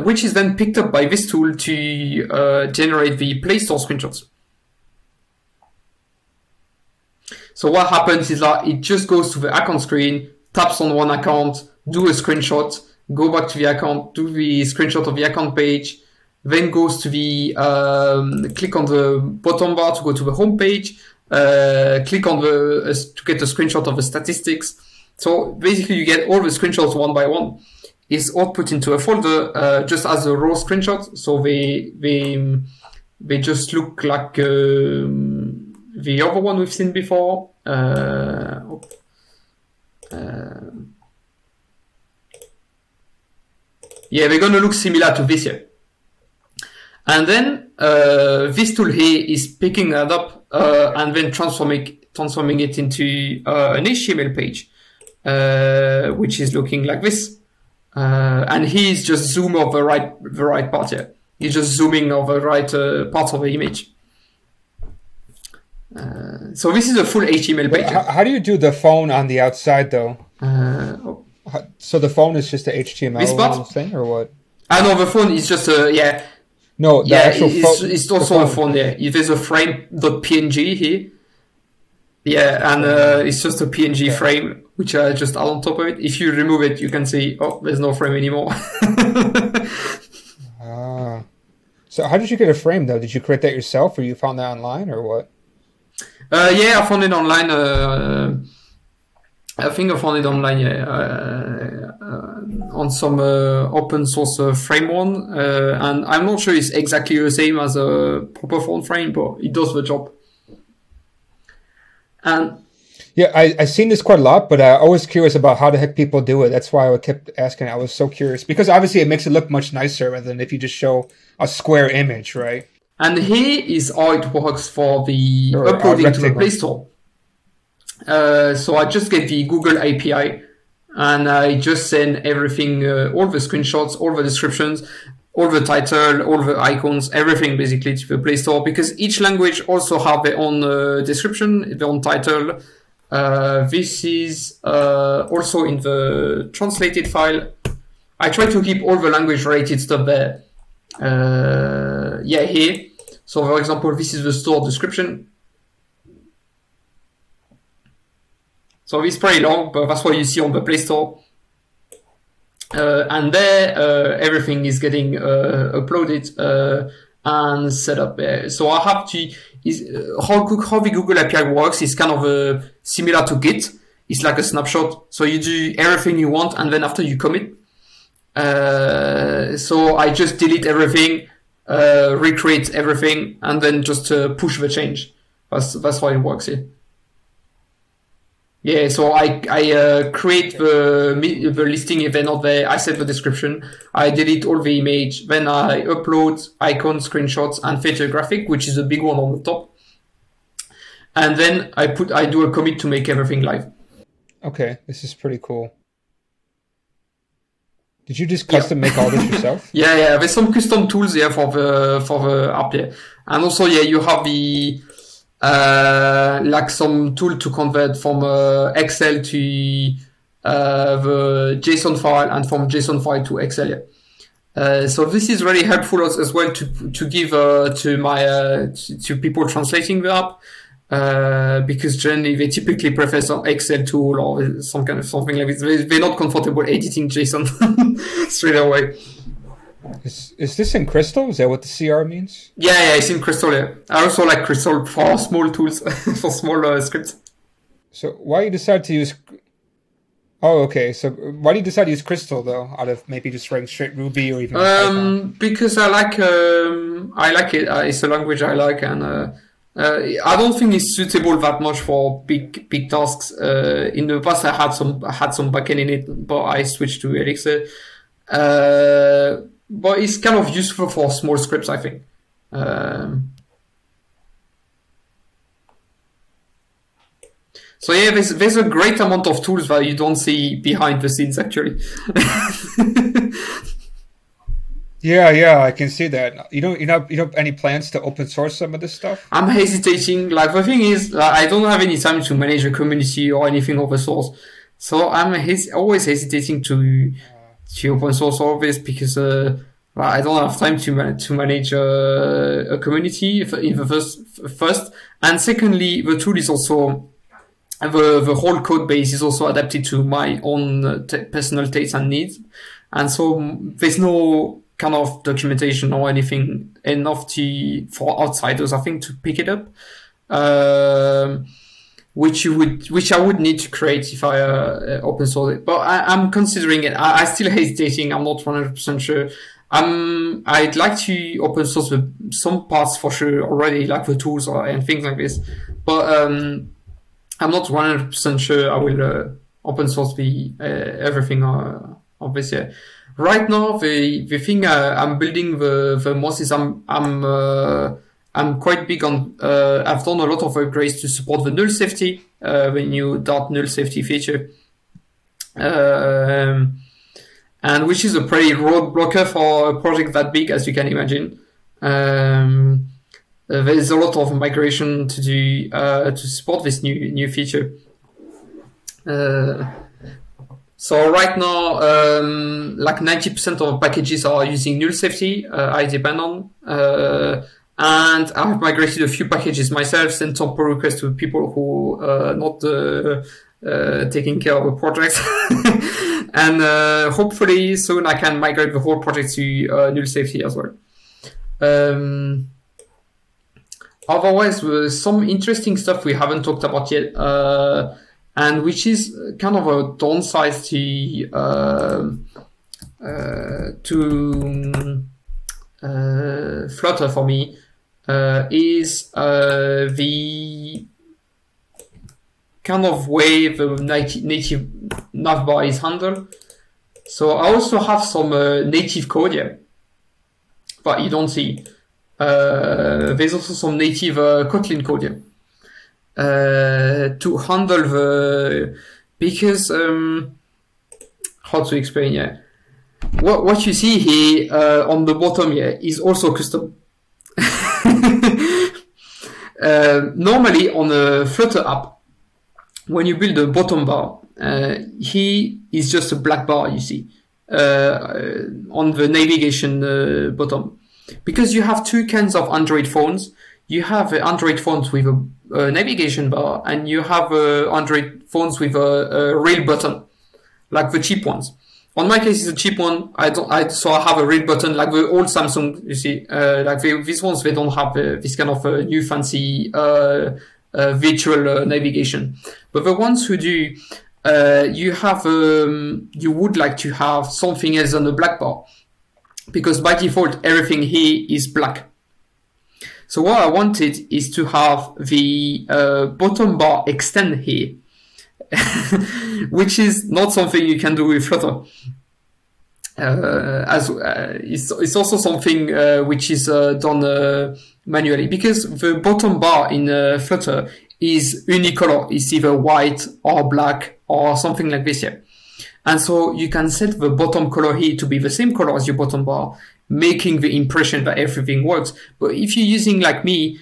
which is then picked up by this tool to generate the Play Store screenshots. So what happens is that it just goes to the account screen, taps on one account, do a screenshot, go back to the account, do the screenshot of the account page, then goes to the, click on the bottom bar to go to the home page, click on to get a screenshot of the statistics. So basically you get all the screenshots one by one. It's all put into a folder, just as a raw screenshot. So they just look like, the other one we've seen before. Yeah, they're going to look similar to this here. And then this tool here is picking that up and then transforming it into an HTML page, which is looking like this. And he's just zoom of the right part here. He's just zooming over the right part of the image. So this is a full HTML page. How do you do the phone on the outside though? So the phone is just the HTML thing, or what? I know the phone is just a yeah. No, the actual phone. It's also a phone there. If there's a frame.png here, yeah, and it's just a PNG frame which I just add on top of it. If you remove it, you can see, oh, there's no frame anymore. So how did you get a frame though? Did you create that yourself, or you found that online, or what? Yeah, I found it online. I think I found it online, yeah, on some open source frame one, and I'm not sure it's exactly the same as a proper phone frame, but it does the job. And yeah, I've seen this quite a lot, but I'm always curious about how the heck people do it. That's why I kept asking. I was so curious, because obviously it makes it look much nicer rather than if you just show a square image, right? And here is how it works for the uploading to the Play Store. So I just get the Google API and I just send everything, all the screenshots, all the descriptions, all the title, all the icons, everything basically to the Play Store, because each language also have their own description, their own title. This is also in the translated file. I try to keep all the language related stuff there. Yeah, here. So for example, this is the store description. So it's pretty long, but that's what you see on the Play Store. And there, everything is getting uploaded and set up there. So I have to, how the Google API works is kind of similar to Git. It's like a snapshot. So you do everything you want, and then after you commit. So I just delete everything, recreate everything, and then just push the change. That's how it works here. Yeah, so I create the listing if they're not there. I set the description. I delete all the image. Then I upload icons, screenshots, and feature graphic, which is a big one on the top. And then I do a commit to make everything live. Okay, this is pretty cool. Did you just custom make all this yourself? Yeah. There's some custom tools here for the app here, and also you have the like some tool to convert from Excel to the JSON file, and from JSON file to Excel. So this is really helpful as well to give to people translating the app, because generally they typically prefer some Excel tool or some kind of something like this. They're not comfortable editing JSON straight away. Is this in Crystal? Is that what the CR means? Yeah, it's in Crystal. Yeah, I also like Crystal for small tools, for small scripts. So why you decide to use? Oh, okay. So why do you decide to use Crystal though, out of maybe just writing straight Ruby or even Python? Because I like it. It's a language I like, and I don't think it's suitable that much for big tasks. In the past, I had some backend in it, but I switched to Elixir. But it's kind of useful for small scripts, I think. So yeah, there's a great amount of tools that you don't see behind the scenes, actually. Yeah, I can see that. You don't have any plans to open source some of this stuff? I'm hesitating. Like, the thing is, I don't have any time to manage a community or anything open source, so I'm always hesitating to open source all of this, because I don't have time to manage a community in the first, and secondly, the tool is also the whole code base is also adapted to my own personal tastes and needs. and so there's no kind of documentation or anything enough for outsiders, I think, to pick it up. Which I would need to create if I open source it. But I'm considering it. I still hesitating. I'm not 100% sure. I'd like to open source some parts for sure already, like the tools and things like this. But I'm not 100% sure I will open source everything of this year. Right now, the thing I'm building the most is I'm quite big on, I've done a lot of upgrades to support the null safety, the new .null safety feature. And which is a pretty roadblocker for a project that big, as you can imagine. There's a lot of migration to do, to support this new feature. So right now, like 90% of packages are using null safety, I depend on. And I've migrated a few packages myself, sent some pull requests to people who not taking care of the project. And hopefully soon I can migrate the whole project to null safety as well. Otherwise, some interesting stuff we haven't talked about yet, and which is kind of a downside to Flutter for me. Is the kind of way the native navbar is handled. So I also have some native code here, but you don't see. There's also some native Kotlin code here to handle because how to explain here. What you see here on the bottom here is also custom. Normally on a Flutter app, when you build a bottom bar, here is just a black bar you see on the navigation bottom. Because you have two kinds of Android phones. You have Android phones with a navigation bar, and you have Android phones with a real button, like the cheap ones. On my case, it's a cheap one. So I have a real button, like the old Samsung. You see, like these ones, they don't have this kind of new fancy virtual navigation. But the ones who do, you would like to have something else than a black bar, because by default everything here is black. So what I wanted is to have the bottom bar extend here. Which is not something you can do with Flutter. It's also something which is done manually, because the bottom bar in Flutter is unicolor. It's either white or black or something like this here. And so you can set the bottom color here to be the same color as your bottom bar, making the impression that everything works. But if you're using, like me,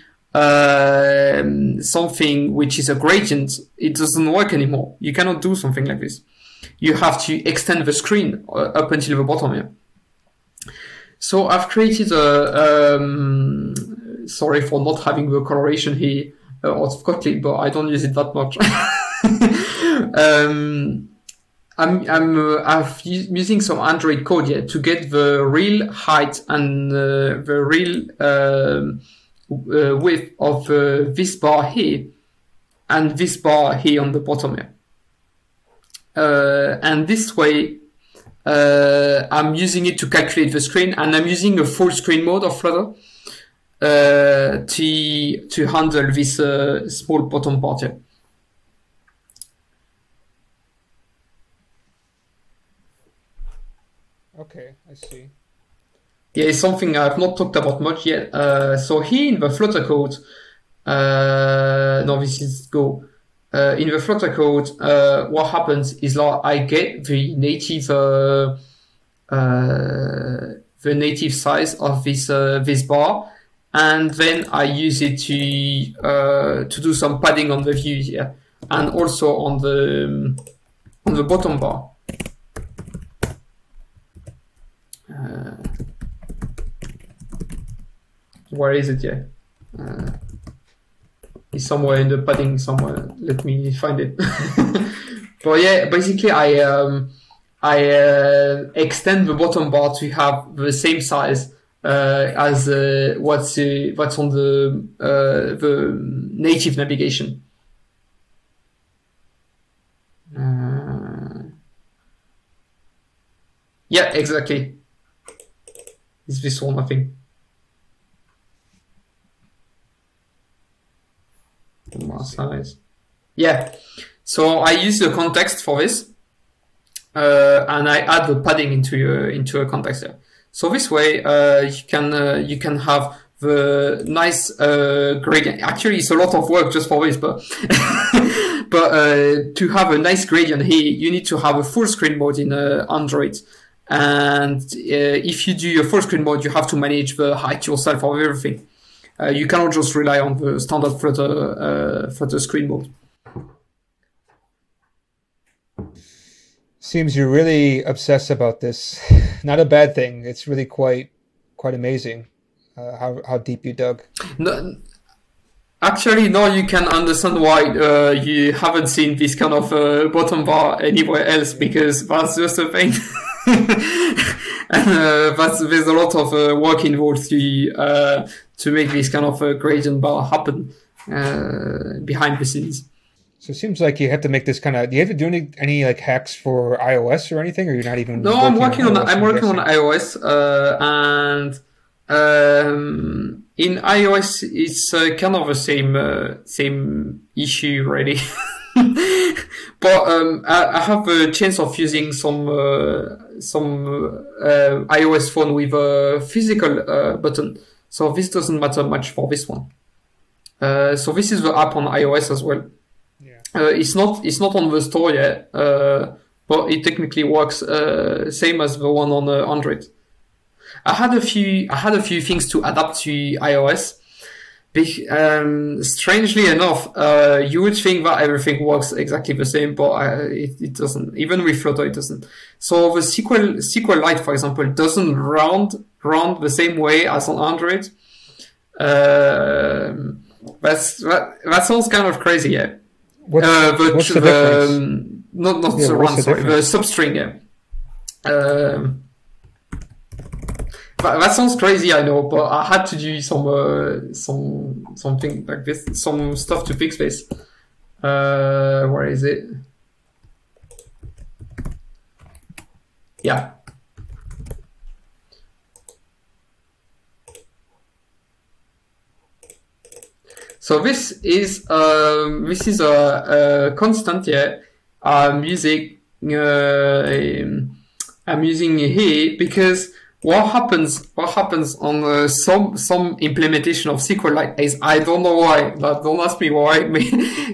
something which is a gradient, it doesn't work anymore. You cannot do something like this. You have to extend the screen up until the bottom here. So I've created sorry for not having the coloration here of Kotlin, but I don't use it that much. I'm using some Android code here to get the real height and the real width of this bar here and this bar here on the bottom here. And this way, I'm using it to calculate the screen, and I'm using a full screen mode of Flutter to handle this small bottom part here. Okay, I see. Yeah, it's something I've not talked about much yet. So here in the Flutter code, no, this is Go. In the Flutter code, what happens is that I get the native size of this bar, and then I use it to do some padding on the view here, and also on the bottom bar. Where is it? Yeah, it's somewhere in the padding somewhere. Let me find it. But yeah, basically I extend the bottom bar to have the same size as what's on the native navigation. Yeah, exactly. It's this one, I think. More size. Yeah. So I use the context for this, and I add the padding into a context here. So this way, you can have the nice gradient. Actually, it's a lot of work just for this, but but to have a nice gradient here, you need to have a full screen mode in Android. And if you do your full screen mode, you have to manage the height yourself of everything. You cannot just rely on the standard Flutter screen mode. Seems you're really obsessed about this. Not a bad thing. It's really quite amazing how deep you dug. No, actually, now you can understand why you haven't seen this kind of bottom bar anywhere else, because that's just a pain. And there's a lot of work involved to make this kind of gradient bar happen behind the scenes. So it seems like you have to make this kind of. Do you have to do any like hacks for iOS or anything, or you're not even? No, I'm working on iOS, and in iOS it's kind of the same issue, really. But I have a chance of using some iOS phone with a physical button, so this doesn't matter much for this one. So this is the app on iOS as well. Yeah. It's not on the store yet, but it technically works same as the one on Android. I had a few things to adapt to iOS. Strangely enough, you would think that everything works exactly the same, but it doesn't. Even with Flutter, it doesn't. So the SQLite, for example, doesn't round the same way as on Android. That sounds kind of crazy, yeah. What's the difference? Not the round, sorry, the substring, yeah. That sounds crazy, I know, but I had to do something like this, some stuff to fix this. Where is it? Yeah. So this is a constant here. I'm using here because what happens on some implementation of SQLite is, I don't know why, don't ask me why,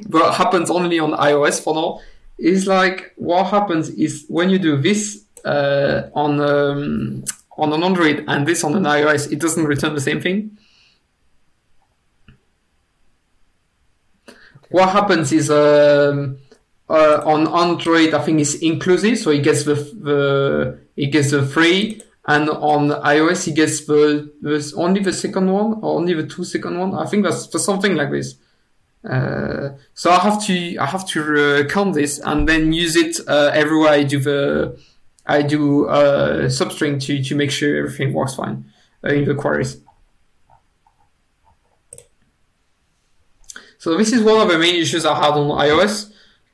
but happens only on iOS for now, is like, what happens is when you do this on an Android and this on an iOS, it doesn't return the same thing. Okay. What happens is on Android, I think it's inclusive, so it gets the free. And on iOS, he gets only the second one, or only the 2 second one. I think that's for something like this. So I have to count this and then use it everywhere I do substring to make sure everything works fine in the queries. So this is one of the main issues I had on iOS.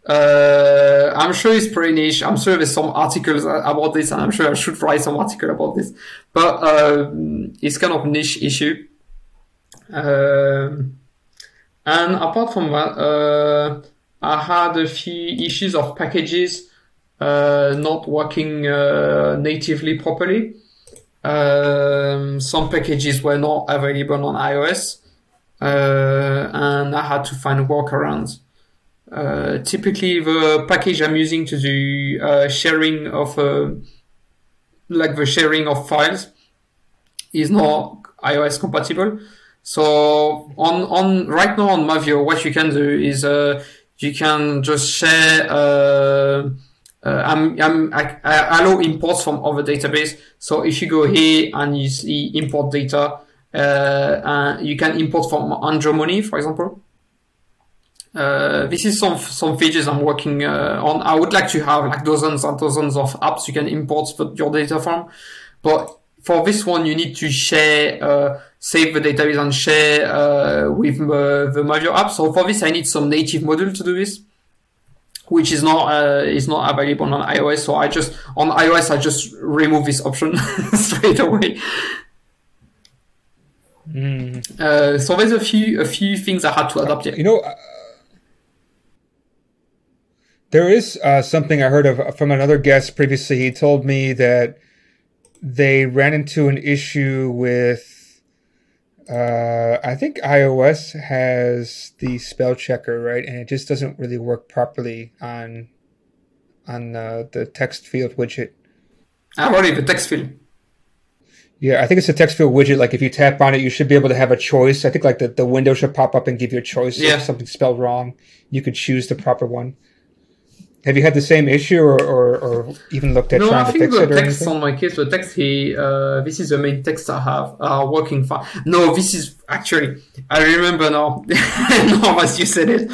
I'm sure it's pretty niche. I'm sure there's some articles about this, and I'm sure I should write some article about this. But it's kind of a niche issue. And apart from that, I had a few issues of packages not working natively properly. Some packages were not available on iOS, and I had to find workarounds. Typically the package I'm using to do sharing of the sharing of files is not iOS compatible. So on right now on Mavio, what you can do is you can just share I allow imports from other database. So if you go here and you see import data, you can import from Andromony, for example. This is some features I'm working on. I would like to have like dozens and dozens of apps you can import your data from, but for this one you need to share, save the database and share with the Mavio app. So for this I need some native module to do this, which is not available on iOS. So on iOS I just remove this option straight away. So there's a few things I had to adapt here. You know, there is something I heard of from another guest previously. He told me that they ran into an issue with, I think iOS has the spell checker, right? And it just doesn't really work properly on the text field widget. Already the text field. Yeah, I think it's a text field widget. Like if you tap on it, you should be able to have a choice. I think like the window should pop up and give you a choice. Yeah. If something's spelled wrong, you could choose the proper one. Have you had the same issue or even looked at trying to fix it or anything? No, I think the text on my case, the text here, this is the main text I have, are working fine. No, this is actually, I remember now, now as you said it,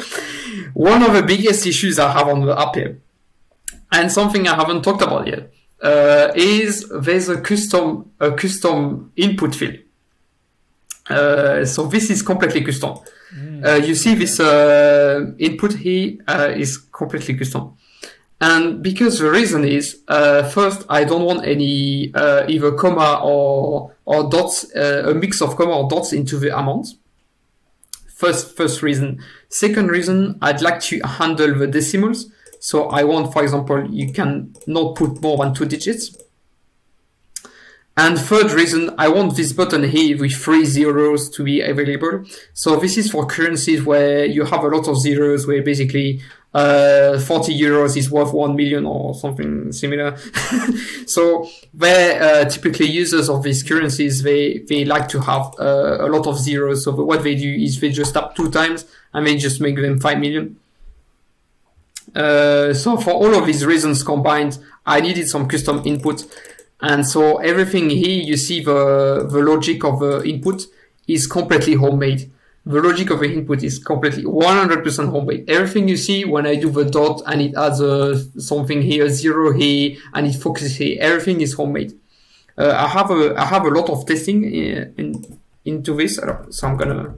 one of the biggest issues I have on the app here, and something I haven't talked about yet, is there's a custom input field. So this is completely custom. You see this input here is completely custom. And because the reason is, first, I don't want any either comma or dots, a mix of comma or dots into the amount. First reason. Second reason, I'd like to handle the decimals. So I want, for example, you can not put more than 2 digits. And third reason, I want this button here with 3 zeros to be available. So this is for currencies where you have a lot of zeros, where basically 40 euros is worth 1 million or something similar. So where typically users of these currencies, they like to have a lot of zeros. So what they do is they just tap 2 times and they just make them 5 million. So for all of these reasons combined, I needed some custom input. And so everything here, you see the logic of the input is completely homemade. The logic of the input is completely 100% homemade. Everything you see when I do the dot and it adds something here, 0 here, and it focuses here, everything is homemade. I have a lot of testing into this, so I'm gonna.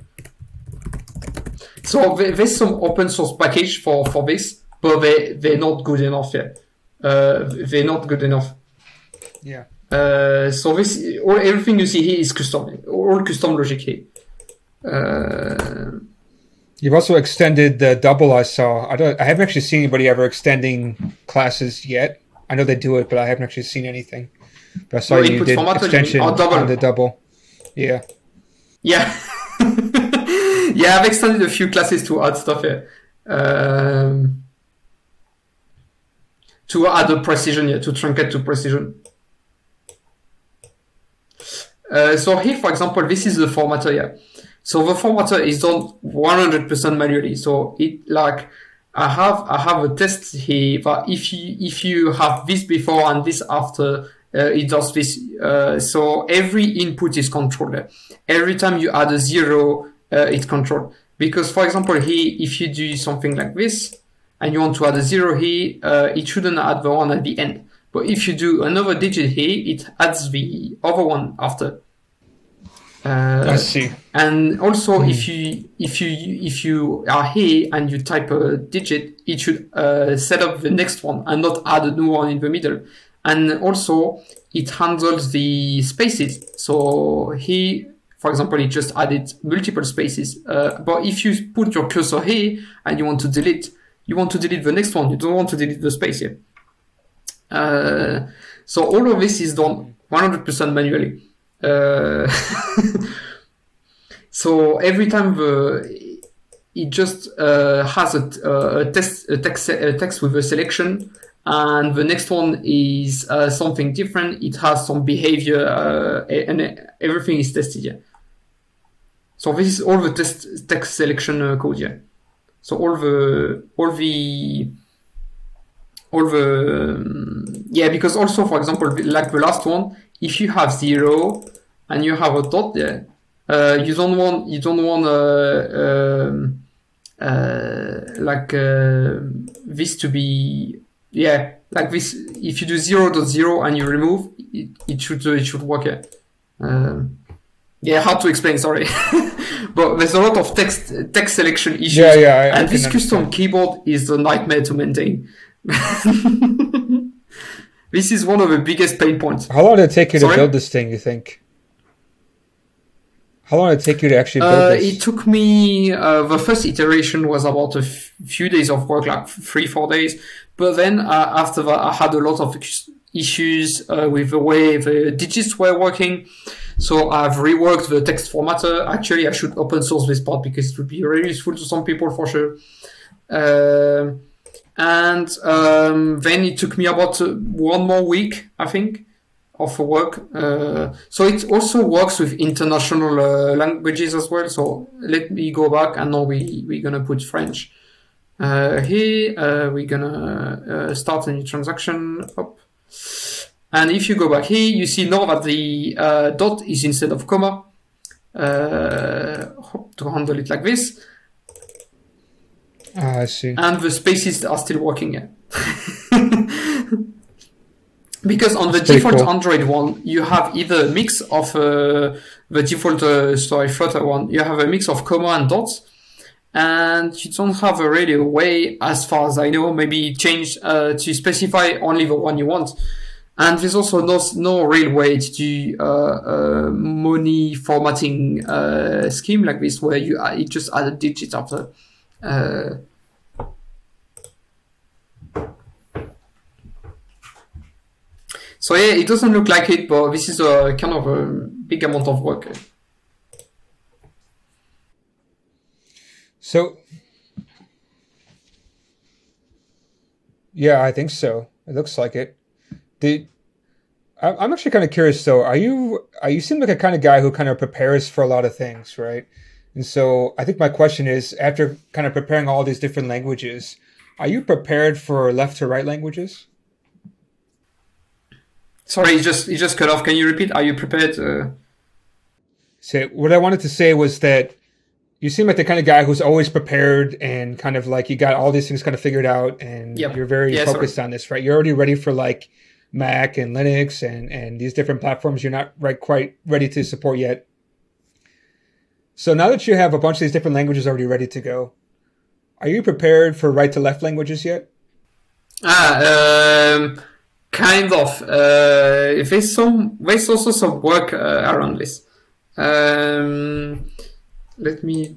So there's some open source package for this, but they're not good enough yet. They're not good enough. Yeah. So everything you see here is custom, all custom logic here. You've also extended the double. I saw. I haven't actually seen anybody ever extending classes yet. I know they do it, but I haven't actually seen anything. But I saw you did extension on the double. Yeah. Yeah. Yeah, I've extended a few classes to add stuff here. To add a precision, yeah, to truncate to precision. So here, for example, this is the formatter here. So the formatter is done 100% manually. So it like I have a test here that if you have this before and this after, it does this. So every input is controlled. Every time you add a 0, it's controlled. Because for example here, if you do something like this and you want to add a 0 here, it shouldn't add the one at the end. But if you do another digit here, it adds the other one after. I see. And also, if you are here and you type a digit, it should set up the next one and not add a new one in the middle. And also, it handles the spaces. So here, for example, it just added multiple spaces. But if you put your cursor here and you want to delete the next one. You don't want to delete the space here. So all of this is done 100% manually. So every time it just has a text with a selection, and the next one is something different. It has some behavior, and everything is tested here. So this is all the text selection code here. So all the yeah, because also, for example, like the last one, if you have 0 and you have a dot there, you don't want this to be, yeah, like this. If you do 0.0 and you remove, it should work. Yeah, hard to explain. Sorry, but there's a lot of text selection issues. And this custom keyboard is a nightmare to maintain. This is one of the biggest pain points. How long did it take you to build this thing, you think? How long did it take you to actually build this? It took me, the first iteration was about a few days of work, like 3-4 days. But then after that, I had a lot of issues with the way the digits were working. So I've reworked the text formatter. Actually, I should open source this part because it would be very useful to some people for sure. And then it took me about 1 more week, I think, of work. So it also works with international languages as well. So let me go back, and now we're gonna put French. Here we're gonna start a new transaction. And if you go back here, you see now that the dot is instead of comma. To handle it like this. I see. And the spaces are still working. Yeah. Because on the default Android one, you have either a mix of the default Flutter one, you have a mix of comma and dots, and you don't have a really way, as far as I know, maybe change to specify only the one you want. And there's also no real way to do money formatting scheme like this, where you just add a digit after. So yeah, it doesn't look like it, but this is a kind of a big amount of work. So, yeah, I think so. It looks like it. I'm actually kind of curious though. You seem like a kind of guy who kind of prepares for a lot of things, right? And so I think my question is, after kind of preparing all these different languages, are you prepared for left to right languages? Sorry, you just cut off. Can you repeat? Are you prepared? So what I wanted to say was that you seem like the kind of guy who's always prepared and kind of like you got all these things kind of figured out, and you're very focused on this, right? You're already ready for like Mac and Linux and these different platforms you're not quite ready to support yet. So now that you have a bunch of these different languages already ready to go, are you prepared for right to left languages yet? Kind of. There's also some work around this. Let me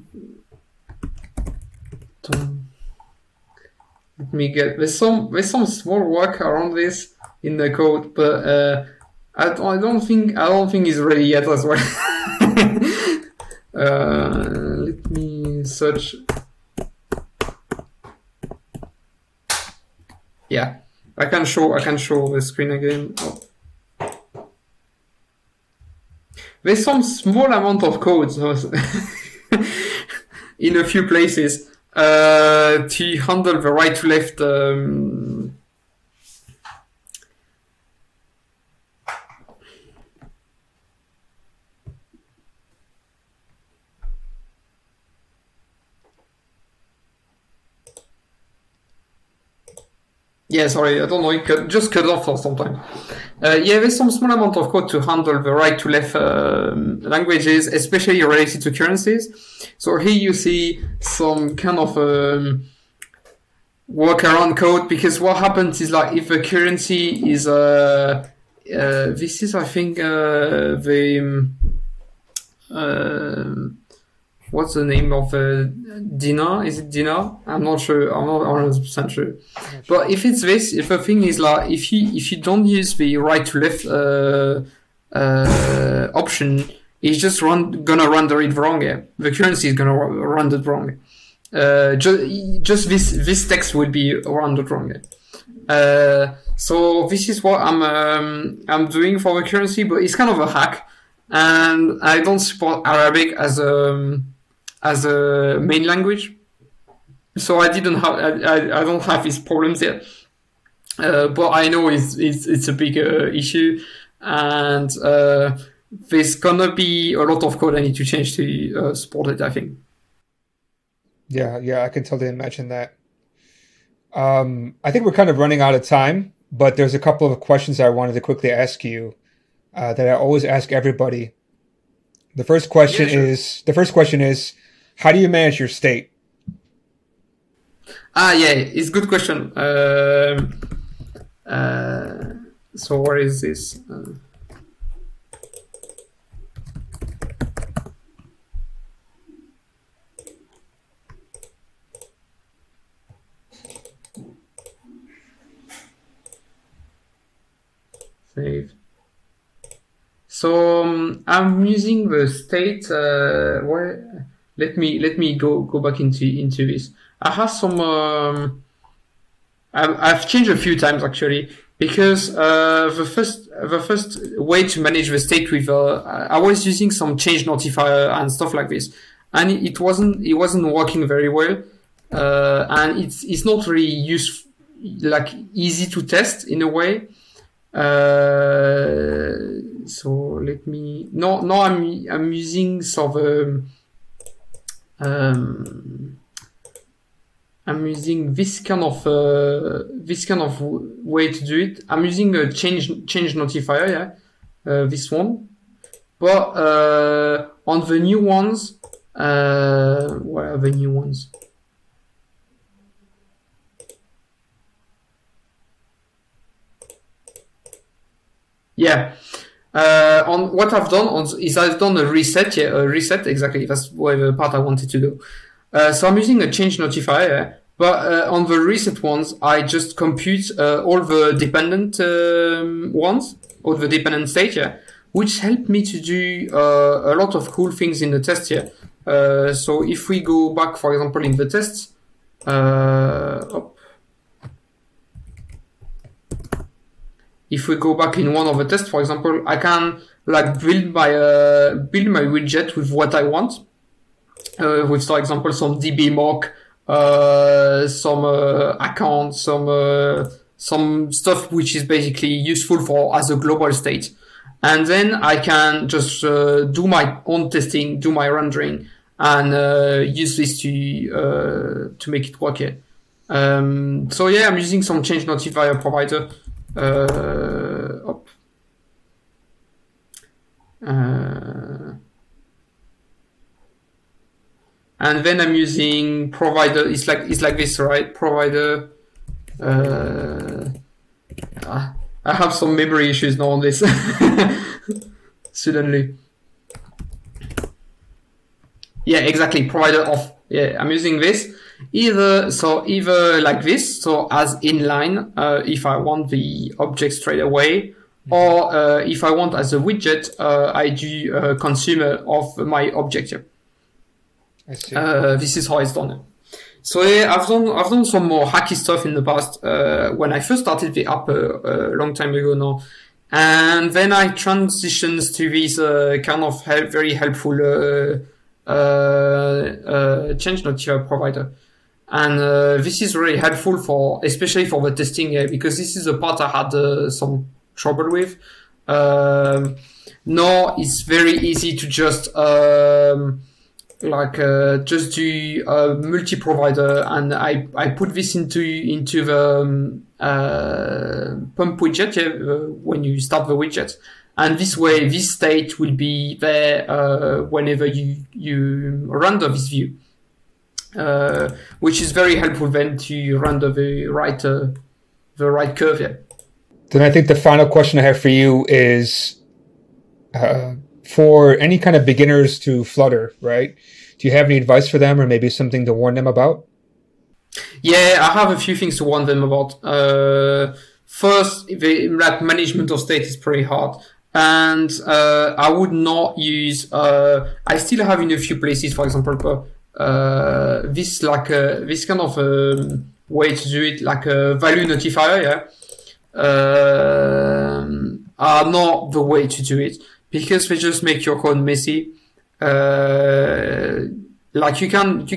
get. There's some small work around this in the code, but I don't think it's ready yet as well. Let me search. Yeah, I can show the screen again. Oh. There's some small amount of code in a few places to handle the right to left. Yeah, sorry, I don't know, it just cut off for some time. Yeah, there's some small amount of code to handle the right to left languages, especially related to currencies. So here you see some kind of workaround code, because what happens is like if a currency is this is I think what's the name of dinar? Is it dinar? I'm not sure. I'm not 100% sure. But if it's this, if the thing is like, if you don't use the right to left option, it's just gonna render it wrong. Yeah? The currency is gonna render it wrong. Just this text will be rendered wrong. Yeah? So this is what I'm doing for the currency, but it's kind of a hack, and I don't support Arabic as a main language, so I don't have these problems yet. But I know it's a big issue, and there's gonna be a lot of code I need to change to support it, I think. Yeah, I can totally imagine that. I think we're kind of running out of time, but there's a couple of questions I wanted to quickly ask you that I always ask everybody. The first question is, how do you manage your state? Yeah, it's a good question. So what is this? Save. So I'm using the state. Where? Let me go back into this. I have some. I've changed a few times actually, because the first way to manage the state with I was using some change notifier and stuff like this, and it wasn't working very well, and it's not really useful, like easy to test in a way. So let me I'm using sort of I'm using this kind of way to do it. I'm using a change notifier, this one. But on the new ones, where are the new ones? Yeah. On what I've done is I've done a reset. Yeah, a reset. Exactly. That's where the part I wanted to go. So I'm using a change notifier, but on the reset ones, I just compute all the dependent ones, all the dependent state, which helped me to do a lot of cool things in the test here. So if we go back, for example, in the tests, if we go back in one of the tests, for example, I can like build my widget with what I want. With, for example, some DB mock, some account, some stuff which is basically useful for as a global state. And then I can just do my own testing, do my rendering, and use this to make it work here. So yeah, I'm using some change notifier provider. And then I'm using provider. It's like this, right? Provider. I have some memory issues now on this. Suddenly. Yeah, exactly. Provider of. Yeah, I'm using this. Either like this, so as inline, if I want the object straight away, or if I want as a widget, I do a consumer of my object. I see. This is how it's done. So yeah, I've done some more hacky stuff in the past when I first started the app a long time ago now, and then I transitioned to this kind of very helpful change notifier provider. And this is really helpful especially for the testing, because this is the part I had some trouble with. Now it's very easy to just just do a multi-provider, and I put this into the pump widget when you start the widget, and this way this state will be there whenever you render this view. Which is very helpful then to render the right curve here. Then I think the final question I have for you is for any kind of beginners to Flutter, right? Do you have any advice for them, or maybe something to warn them about? Yeah, I have a few things to warn them about. First, the management of state is pretty hard. And I would not use... I still have in a few places, for example, this kind of way to do it, like a value notifier, are not the way to do it, because they just make your code messy. Like you can do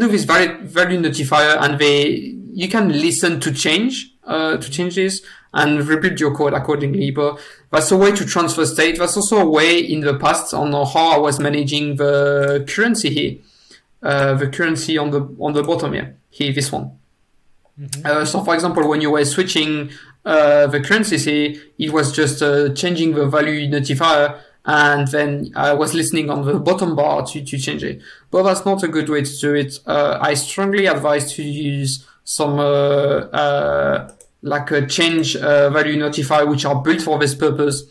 this value notifier, and you can listen to changes and rebuild your code accordingly. But that's a way to transfer state. That's also a way in the past on how I was managing the currency here. the currency on the bottom here, this one. Mm-hmm. So for example, when you were switching the currency, it was just changing the value notifier, and then I was listening on the bottom bar to change it. But that's not a good way to do it. I strongly advise to use some like a change value notifier, which are built for this purpose.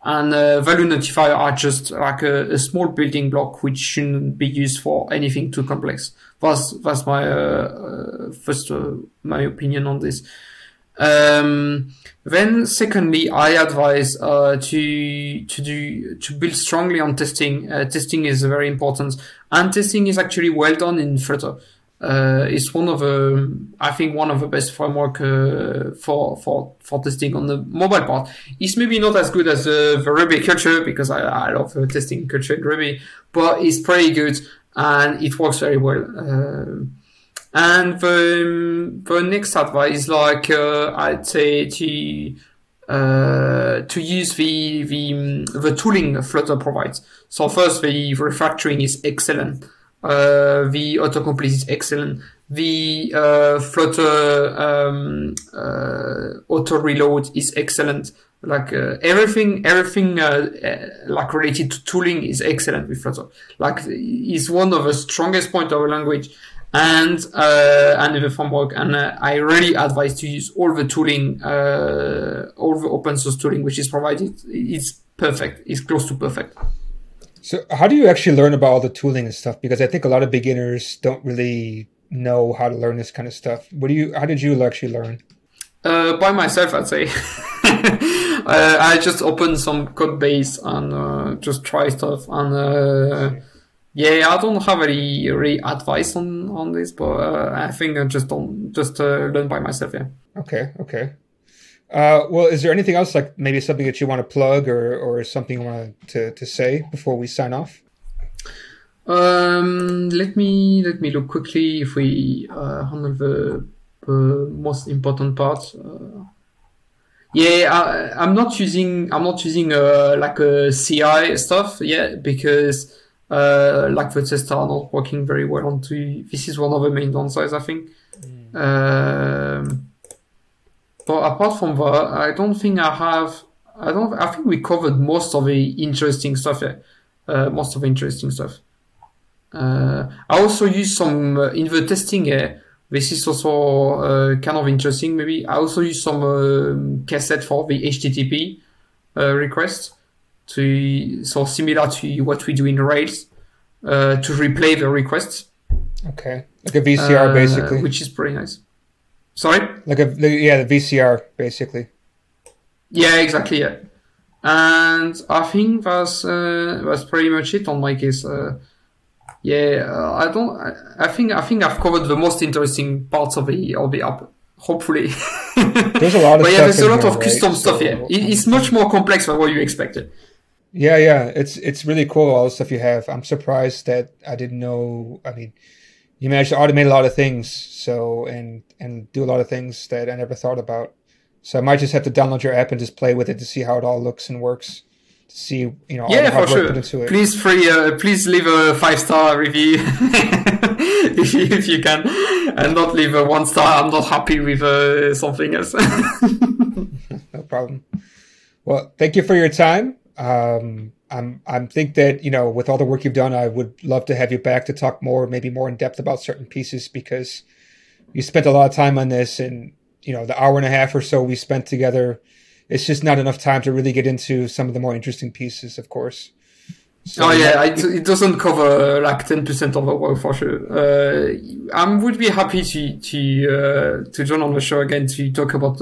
And value notifier are just like a small building block which shouldn't be used for anything too complex. That's my my opinion on this. Then secondly, I advise to build strongly on testing. Testing is very important, and testing is actually well done in Flutter. It's one of the best framework for testing on the mobile part. It's maybe not as good as the Ruby culture, because I love testing culture in Ruby, but it's pretty good and it works very well. And the next advice is like I'd say to use the tooling Flutter provides. So first, the refactoring is excellent. The autocomplete is excellent. The Flutter auto reload is excellent. Like everything like related to tooling is excellent with Flutter. Like it's one of the strongest points of the language, and the framework. And I really advise to use all the tooling, all the open source tooling which is provided. It's perfect. It's close to perfect. So how do you actually learn about all the tooling and stuff? Because I think a lot of beginners don't really know how to learn this kind of stuff. How did you actually learn? By myself, I'd say. I just opened some code base and just try stuff. And I don't have any really advice on this, but I think I just learn by myself. Yeah. Okay. Well, is there anything else, like maybe something that you want to plug or something you want to say before we sign off? Let me look quickly if we handle the most important parts. I'm not using like a CI stuff yet, because like the tests are not working very well onto. This is one of the main downsides, I think. But apart from that, I think we covered most of the interesting stuff here. I also use some in the testing here. This is also kind of interesting. Maybe I also use some cassette for the HTTP request, so similar to what we do in Rails, to replay the requests. Okay, like a VCR basically, which is pretty nice. Sorry? The VCR, basically. Yeah, exactly, yeah. And I think that's pretty much it on my case. I think I've covered the most interesting parts of the app, hopefully. There's a lot of stuff. But there's a lot of custom stuff here. It's much more complex than what you expected. Yeah. It's really cool, all the stuff you have. I'm surprised that I didn't know. I mean, you managed to automate a lot of things, so and do a lot of things that I never thought about. So I might just have to download your app and just play with it to see how it all looks and works. To see, all the hard work put into it. Please leave a 5-star review if you can, and not leave a 1-star. I'm not happy with something else. No problem. Well, thank you for your time. I think that, with all the work you've done, I would love to have you back to talk maybe more in depth about certain pieces, because you spent a lot of time on this, and, the hour and a half or so we spent together, it's just not enough time to really get into some of the more interesting pieces, of course. So, it doesn't cover like 10% of the work for sure. I would be happy to join on the show again to talk about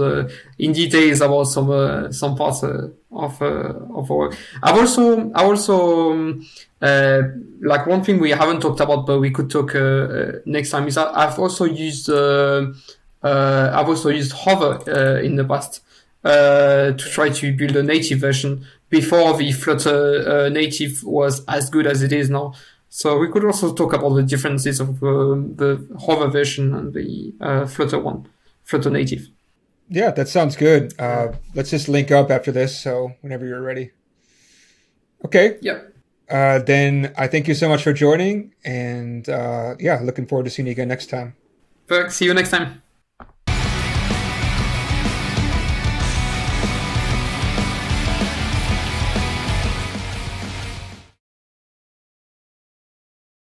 in details about some parts of the work. I've also like one thing we haven't talked about, but we could talk next time, is I've also used Hover in the past to try to build a native version before the Flutter native was as good as it is now. So we could also talk about the differences of the Hover version and the Flutter native. Yeah, that sounds good. Let's just link up after this, so whenever you're ready. Okay. Yep. Then I thank you so much for joining, and yeah, looking forward to seeing you again next time. See you next time.